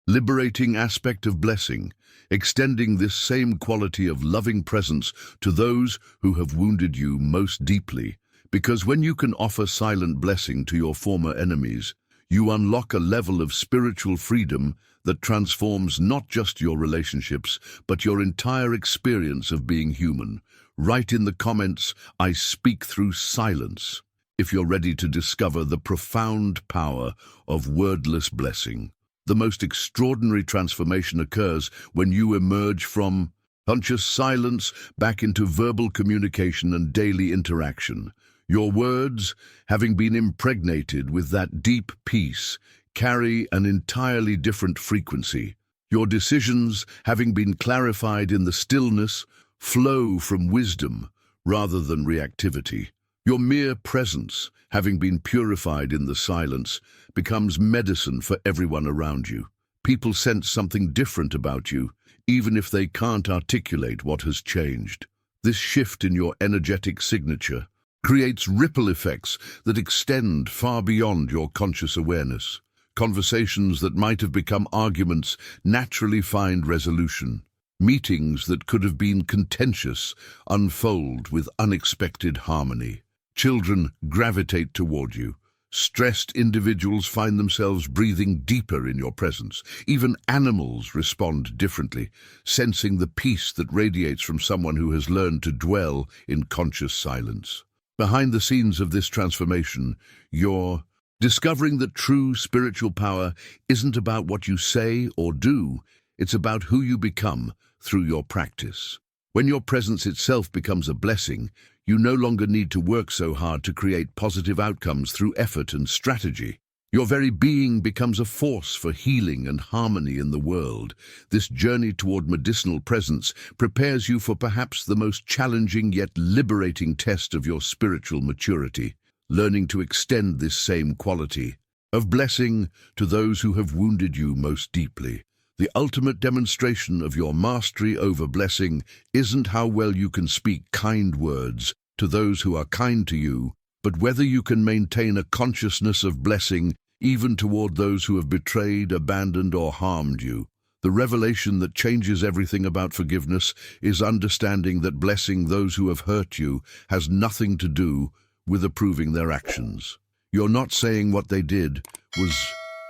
liberating aspect of blessing, extending this same quality of loving presence to those who have wounded you most deeply. Because when you can offer silent blessing to your former enemies, you unlock a level of spiritual freedom that transforms not just your relationships, but your entire experience of being human. Write in the comments, "I speak through silence," if you're ready to discover the profound power of wordless blessing. The most extraordinary transformation occurs when you emerge from conscious silence back into verbal communication and daily interaction. Your words, having been impregnated with that deep peace, carry an entirely different frequency. Your decisions, having been clarified in the stillness, flow from wisdom rather than reactivity. Your mere presence, having been purified in the silence, becomes medicine for everyone around you. People sense something different about you, even if they can't articulate what has changed. This shift in your energetic signature creates ripple effects that extend far beyond your conscious awareness. Conversations that might have become arguments naturally find resolution. Meetings that could have been contentious unfold with unexpected harmony. Children gravitate toward you. Stressed individuals find themselves breathing deeper in your presence. Even animals respond differently, sensing the peace that radiates from someone who has learned to dwell in conscious silence. Behind the scenes of this transformation, you're discovering that true spiritual power isn't about what you say or do, it's about who you become through your practice. When your presence itself becomes a blessing, you no longer need to work so hard to create positive outcomes through effort and strategy. Your very being becomes a force for healing and harmony in the world. This journey toward medicinal presence prepares you for perhaps the most challenging yet liberating test of your spiritual maturity, learning to extend this same quality of blessing to those who have wounded you most deeply. The ultimate demonstration of your mastery over blessing isn't how well you can speak kind words to those who are kind to you, but whether you can maintain a consciousness of blessing even toward those who have betrayed, abandoned, or harmed you. The revelation that changes everything about forgiveness is understanding that blessing those who have hurt you has nothing to do with approving their actions. You're not saying what they did was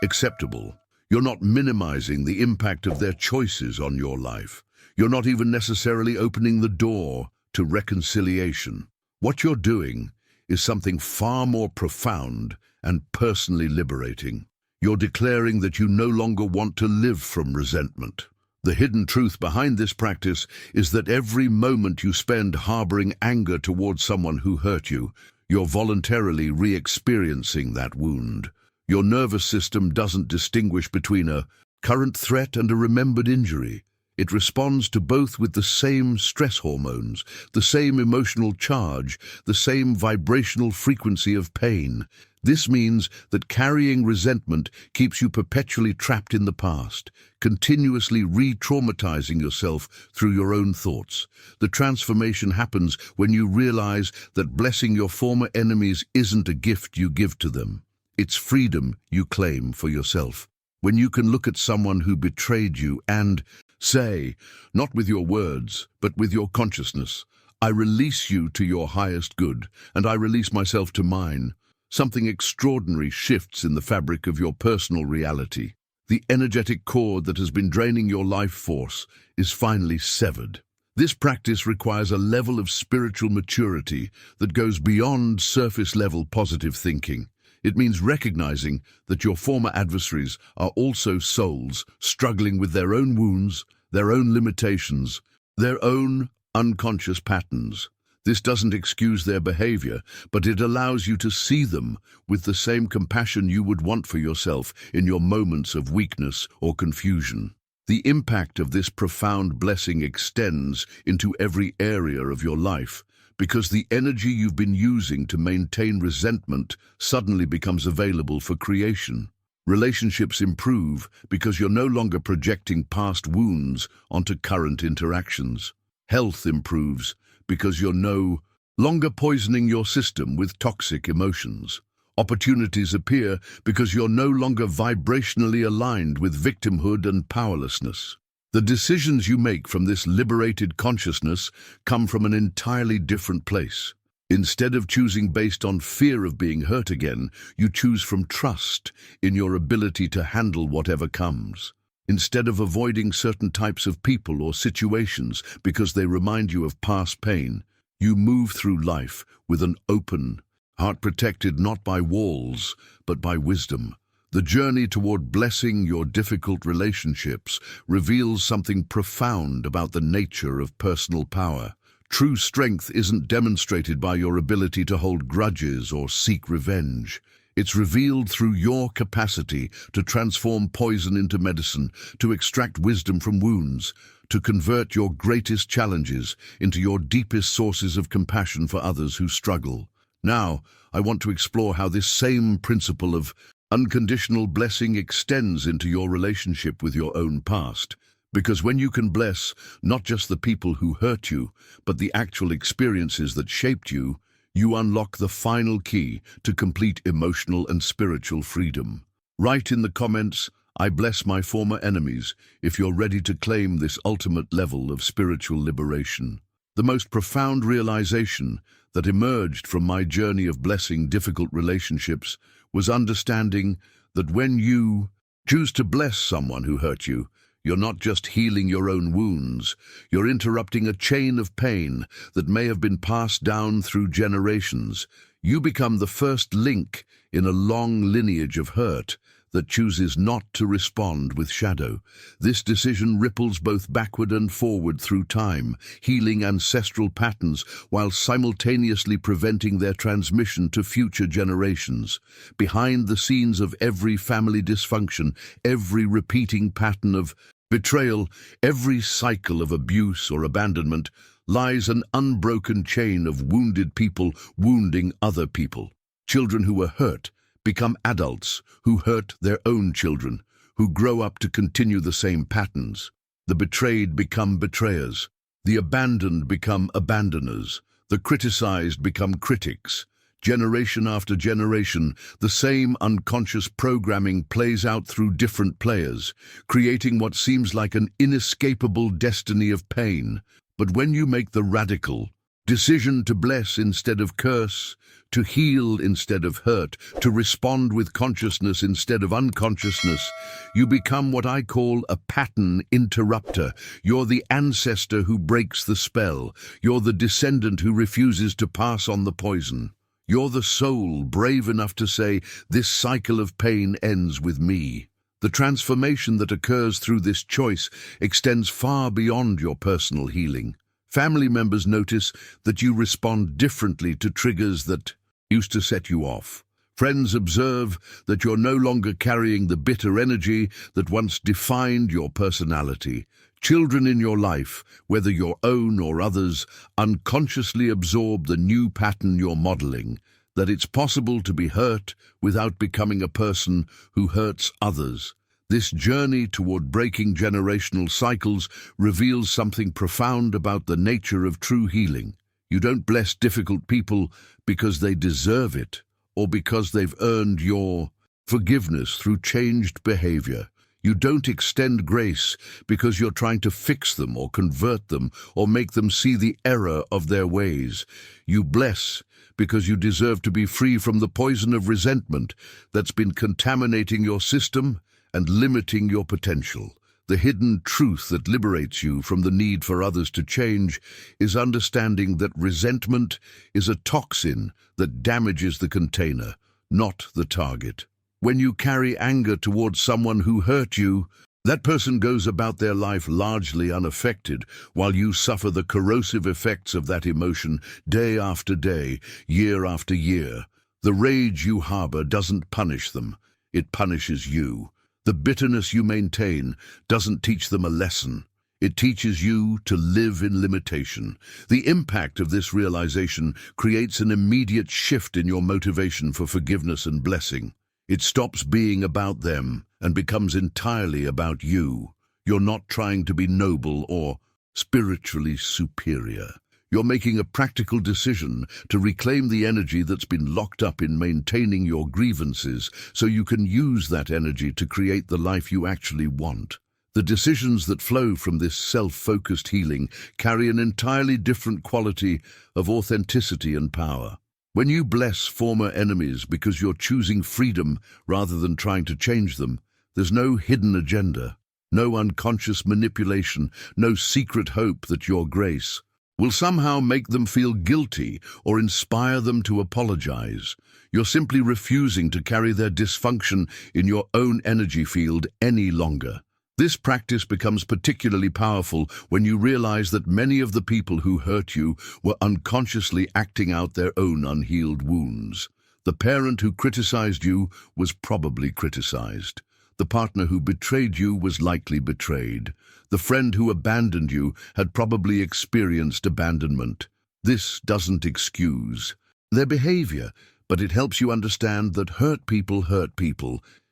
acceptable. You're not minimizing the impact of their choices on your life. You're not even necessarily opening the door to reconciliation. What you're doing is something far more profound and personally liberating. You're declaring that you no longer want to live from resentment. The hidden truth behind this practice is that every moment you spend harboring anger towards someone who hurt you, you're voluntarily re-experiencing that wound. Your nervous system doesn't distinguish between a current threat and a remembered injury. It responds to both with the same stress hormones, the same emotional charge, the same vibrational frequency of pain. This means that carrying resentment keeps you perpetually trapped in the past, continuously re-traumatizing yourself through your own thoughts. The transformation happens when you realize that blessing your former enemies isn't a gift you give to them. It's freedom you claim for yourself. When you can look at someone who betrayed you and say, not with your words, but with your consciousness, I release you to your highest good, and I release myself to mine. Something extraordinary shifts in the fabric of your personal reality. The energetic cord that has been draining your life force is finally severed. This practice requires a level of spiritual maturity that goes beyond surface-level positive thinking. It means recognizing that your former adversaries are also souls struggling with their own wounds, their own limitations, their own unconscious patterns. This doesn't excuse their behavior, but it allows you to see them with the same compassion you would want for yourself in your moments of weakness or confusion. The impact of this profound blessing extends into every area of your life, because the energy you've been using to maintain resentment suddenly becomes available for creation. Relationships improve because you're no longer projecting past wounds onto current interactions. Health improves because you're no longer poisoning your system with toxic emotions. Opportunities appear because you're no longer vibrationally aligned with victimhood and powerlessness. The decisions you make from this liberated consciousness come from an entirely different place. Instead of choosing based on fear of being hurt again, you choose from trust in your ability to handle whatever comes. Instead of avoiding certain types of people or situations because they remind you of past pain, you move through life with an open heart, protected not by walls, but by wisdom. The journey toward blessing your difficult relationships reveals something profound about the nature of personal power. True strength isn't demonstrated by your ability to hold grudges or seek revenge. It's revealed through your capacity to transform poison into medicine, to extract wisdom from wounds, to convert your greatest challenges into your deepest sources of compassion for others who struggle. Now, I want to explore how this same principle of unconditional blessing extends into your relationship with your own past. Because when you can bless not just the people who hurt you, but the actual experiences that shaped you, you unlock the final key to complete emotional and spiritual freedom. Write in the comments, I bless my former enemies if you're ready to claim this ultimate level of spiritual liberation. The most profound realization that emerged from my journey of blessing difficult relationships was understanding that when you choose to bless someone who hurt you, you're not just healing your own wounds, you're interrupting a chain of pain that may have been passed down through generations. You become the first link in a long lineage of hurt that chooses not to respond with shadow. This decision ripples both backward and forward through time, healing ancestral patterns while simultaneously preventing their transmission to future generations. Behind the scenes of every family dysfunction, every repeating pattern of betrayal, every cycle of abuse or abandonment, lies an unbroken chain of wounded people wounding other people. Children who were hurt become adults who hurt their own children, who grow up to continue the same patterns. The betrayed become betrayers. The abandoned become abandoners. The criticized become critics. Generation after generation, the same unconscious programming plays out through different players, creating what seems like an inescapable destiny of pain. But when you make the radical decision to bless instead of curse, to heal instead of hurt, to respond with consciousness instead of unconsciousness, you become what I call a pattern interrupter. You're the ancestor who breaks the spell. You're the descendant who refuses to pass on the poison. You're the soul brave enough to say, "This cycle of pain ends with me." The transformation that occurs through this choice extends far beyond your personal healing. Family members notice that you respond differently to triggers that used to set you off. Friends observe that you're no longer carrying the bitter energy that once defined your personality. Children in your life, whether your own or others, unconsciously absorb the new pattern you're modeling, that it's possible to be hurt without becoming a person who hurts others. This journey toward breaking generational cycles reveals something profound about the nature of true healing. You don't bless difficult people because they deserve it or because they've earned your forgiveness through changed behavior. You don't extend grace because you're trying to fix them or convert them or make them see the error of their ways. You bless because you deserve to be free from the poison of resentment that's been contaminating your system and limiting your potential. The hidden truth that liberates you from the need for others to change is understanding that resentment is a toxin that damages the container, not the target. When you carry anger towards someone who hurt you, that person goes about their life largely unaffected, while you suffer the corrosive effects of that emotion day after day, year after year. The rage you harbor doesn't punish them, it punishes you. The bitterness you maintain doesn't teach them a lesson. It teaches you to live in limitation. The impact of this realization creates an immediate shift in your motivation for forgiveness and blessing. It stops being about them and becomes entirely about you. You're not trying to be noble or spiritually superior. You're making a practical decision to reclaim the energy that's been locked up in maintaining your grievances so you can use that energy to create the life you actually want. The decisions that flow from this self-focused healing carry an entirely different quality of authenticity and power. When you bless former enemies because you're choosing freedom rather than trying to change them, there's no hidden agenda, no unconscious manipulation, no secret hope that your grace will somehow make them feel guilty or inspire them to apologize. You're simply refusing to carry their dysfunction in your own energy field any longer. This practice becomes particularly powerful when you realize that many of the people who hurt you were unconsciously acting out their own unhealed wounds. The parent who criticized you was probably criticized. The partner who betrayed you was likely betrayed. The friend who abandoned you had probably experienced abandonment. This doesn't excuse their behavior, but it helps you understand that hurt people,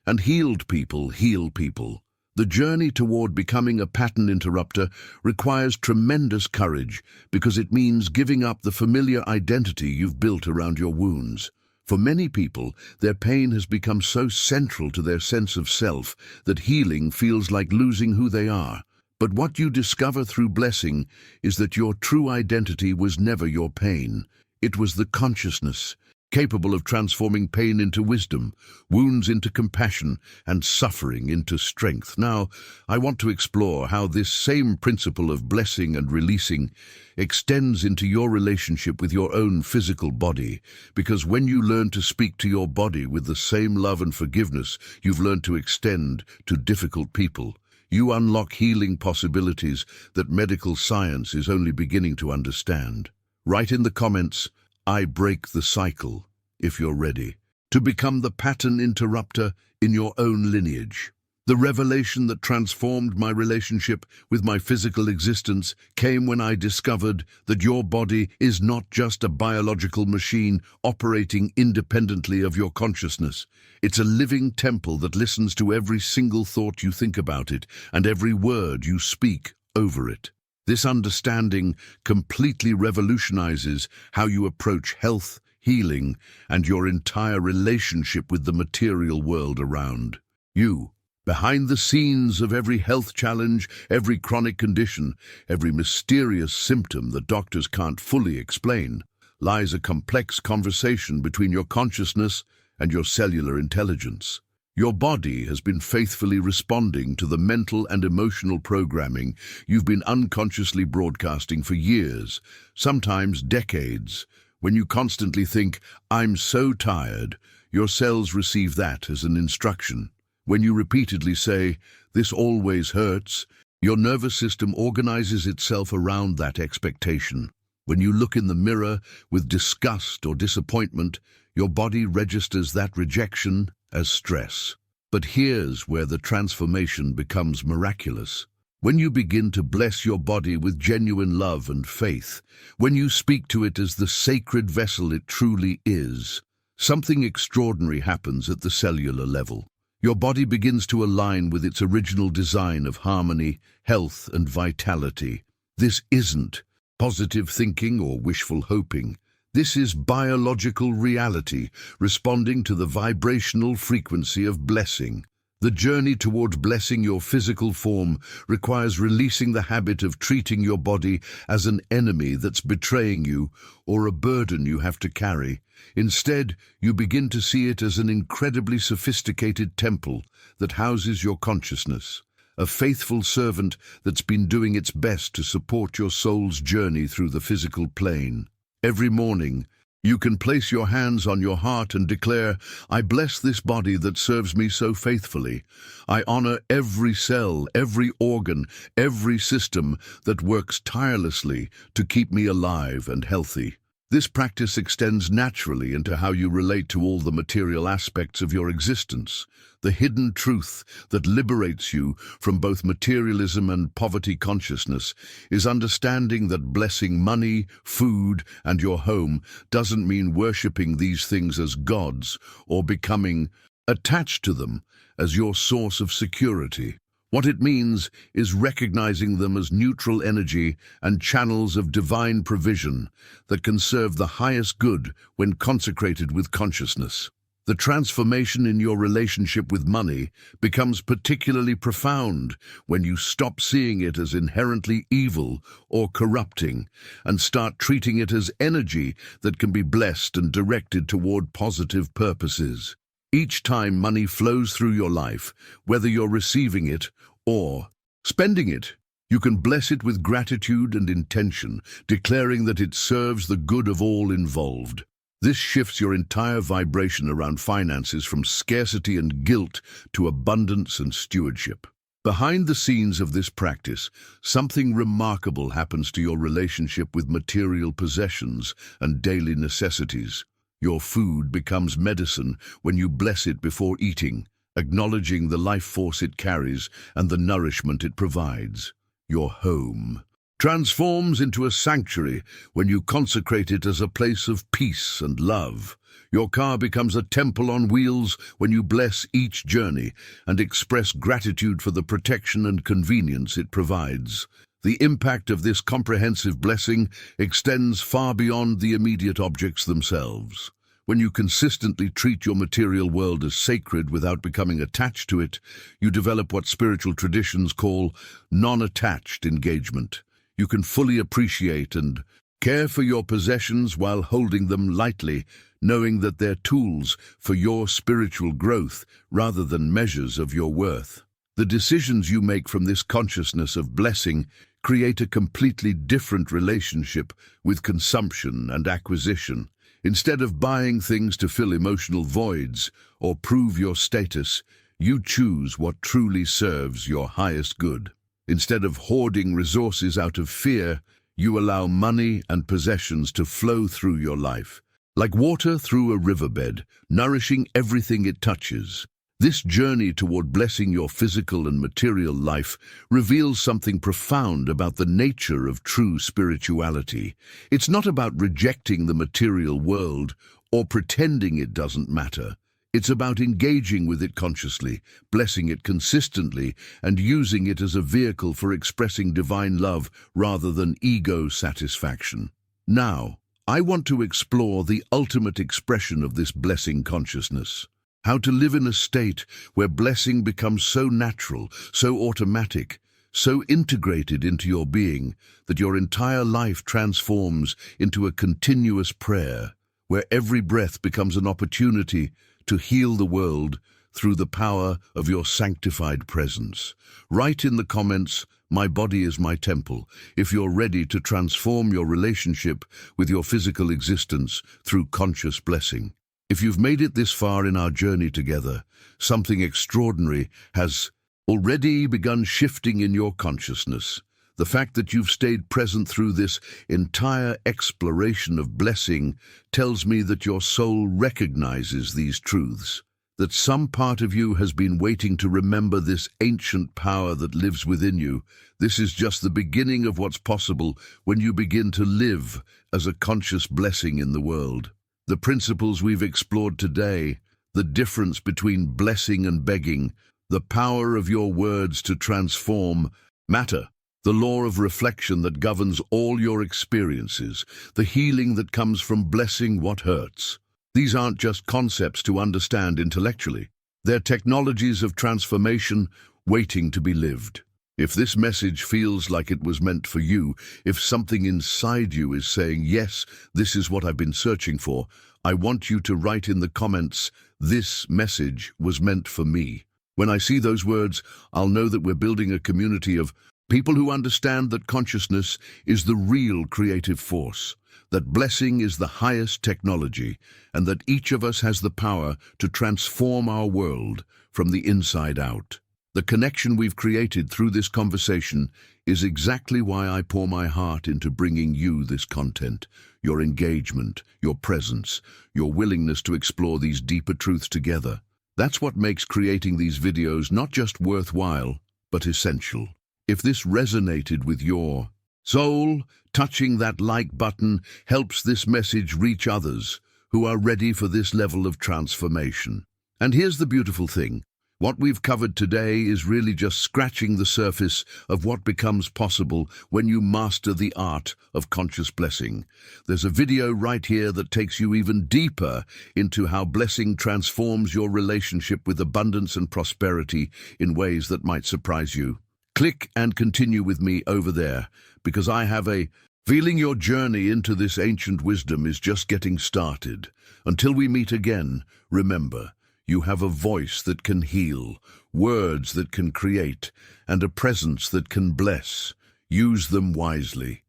and healed people heal people. The journey toward becoming a pattern interrupter requires tremendous courage because it means giving up the familiar identity you've built around your wounds. For many people, their pain has become so central to their sense of self that healing feels like losing who they are. But what you discover through blessing is that your true identity was never your pain. It was the consciousness, capable of transforming pain into wisdom, wounds into compassion, and suffering into strength. Now, I want to explore how this same principle of blessing and releasing extends into your relationship with your own physical body, because when you learn to speak to your body with the same love and forgiveness you've learned to extend to difficult people, you unlock healing possibilities that medical science is only beginning to understand. Write in the comments, "I break the cycle," if you're ready to become the pattern interrupter in your own lineage. The revelation that transformed my relationship with my physical existence came when I discovered that your body is not just a biological machine operating independently of your consciousness. It's a living temple that listens to every single thought you think about it and every word you speak over it. This understanding completely revolutionizes how you approach health, healing, and your entire relationship with the material world around you. Behind the scenes of every health challenge, every chronic condition, every mysterious symptom that doctors can't fully explain, lies a complex conversation between your consciousness and your cellular intelligence. Your body has been faithfully responding to the mental and emotional programming you've been unconsciously broadcasting for years, sometimes decades. When you constantly think, "I'm so tired," your cells receive that as an instruction. When you repeatedly say, "This always hurts," your nervous system organizes itself around that expectation. When you look in the mirror with disgust or disappointment, your body registers that rejection as stress. But here's where the transformation becomes miraculous. When you begin to bless your body with genuine love and faith, when you speak to it as the sacred vessel it truly is, something extraordinary happens at the cellular level. Your body begins to align with its original design of harmony, health, and vitality. This isn't positive thinking or wishful hoping. This is biological reality, responding to the vibrational frequency of blessing. The journey toward blessing your physical form requires releasing the habit of treating your body as an enemy that's betraying you or a burden you have to carry. Instead, you begin to see it as an incredibly sophisticated temple that houses your consciousness, a faithful servant that's been doing its best to support your soul's journey through the physical plane. Every morning, you can place your hands on your heart and declare, "I bless this body that serves me so faithfully. I honor every cell, every organ, every system that works tirelessly to keep me alive and healthy." This practice extends naturally into how you relate to all the material aspects of your existence. The hidden truth that liberates you from both materialism and poverty consciousness is understanding that blessing money, food, and your home doesn't mean worshipping these things as gods or becoming attached to them as your source of security. What it means is recognizing them as neutral energy and channels of divine provision that can serve the highest good when consecrated with consciousness. The transformation in your relationship with money becomes particularly profound when you stop seeing it as inherently evil or corrupting and start treating it as energy that can be blessed and directed toward positive purposes. Each time money flows through your life, whether you're receiving it or spending it, you can bless it with gratitude and intention, declaring that it serves the good of all involved. This shifts your entire vibration around finances from scarcity and guilt to abundance and stewardship. Behind the scenes of this practice, something remarkable happens to your relationship with material possessions and daily necessities. Your food becomes medicine when you bless it before eating, acknowledging the life force it carries and the nourishment it provides. Your home transforms into a sanctuary when you consecrate it as a place of peace and love. Your car becomes a temple on wheels when you bless each journey and express gratitude for the protection and convenience it provides. The impact of this comprehensive blessing extends far beyond the immediate objects themselves. When you consistently treat your material world as sacred without becoming attached to it, you develop what spiritual traditions call non-attached engagement. You can fully appreciate and care for your possessions while holding them lightly, knowing that they're tools for your spiritual growth rather than measures of your worth. The decisions you make from this consciousness of blessing create a completely different relationship with consumption and acquisition. Instead of buying things to fill emotional voids or prove your status, you choose what truly serves your highest good. Instead of hoarding resources out of fear, you allow money and possessions to flow through your life, like water through a riverbed, nourishing everything it touches. This journey toward blessing your physical and material life reveals something profound about the nature of true spirituality. It's not about rejecting the material world or pretending it doesn't matter. It's about engaging with it consciously, blessing it consistently, and using it as a vehicle for expressing divine love rather than ego satisfaction. Now, I want to explore the ultimate expression of this blessing consciousness. How to live in a state where blessing becomes so natural, so automatic, so integrated into your being that your entire life transforms into a continuous prayer, where every breath becomes an opportunity to heal the world through the power of your sanctified presence. Write in the comments, "My body is my temple," if you're ready to transform your relationship with your physical existence through conscious blessing. If you've made it this far in our journey together, something extraordinary has already begun shifting in your consciousness. The fact that you've stayed present through this entire exploration of blessing tells me that your soul recognizes these truths, that some part of you has been waiting to remember this ancient power that lives within you. This is just the beginning of what's possible when you begin to live as a conscious blessing in the world. The principles we've explored today, the difference between blessing and begging, the power of your words to transform matter, the law of reflection that governs all your experiences, the healing that comes from blessing what hurts. These aren't just concepts to understand intellectually. They're technologies of transformation waiting to be lived. If this message feels like it was meant for you, if something inside you is saying, "Yes, this is what I've been searching for," I want you to write in the comments, "This message was meant for me." When I see those words, I'll know that we're building a community of people who understand that consciousness is the real creative force, that blessing is the highest technology, and that each of us has the power to transform our world from the inside out. The connection we've created through this conversation is exactly why I pour my heart into bringing you this content. Your engagement, your presence, your willingness to explore these deeper truths together. That's what makes creating these videos not just worthwhile, but essential. If this resonated with your soul, touching that like button helps this message reach others who are ready for this level of transformation. And here's the beautiful thing. What we've covered today is really just scratching the surface of what becomes possible when you master the art of conscious blessing. There's a video right here that takes you even deeper into how blessing transforms your relationship with abundance and prosperity in ways that might surprise you. Click and continue with me over there, because I have a feeling your journey into this ancient wisdom is just getting started. Until we meet again, remember, you have a voice that can heal, words that can create, and a presence that can bless. Use them wisely.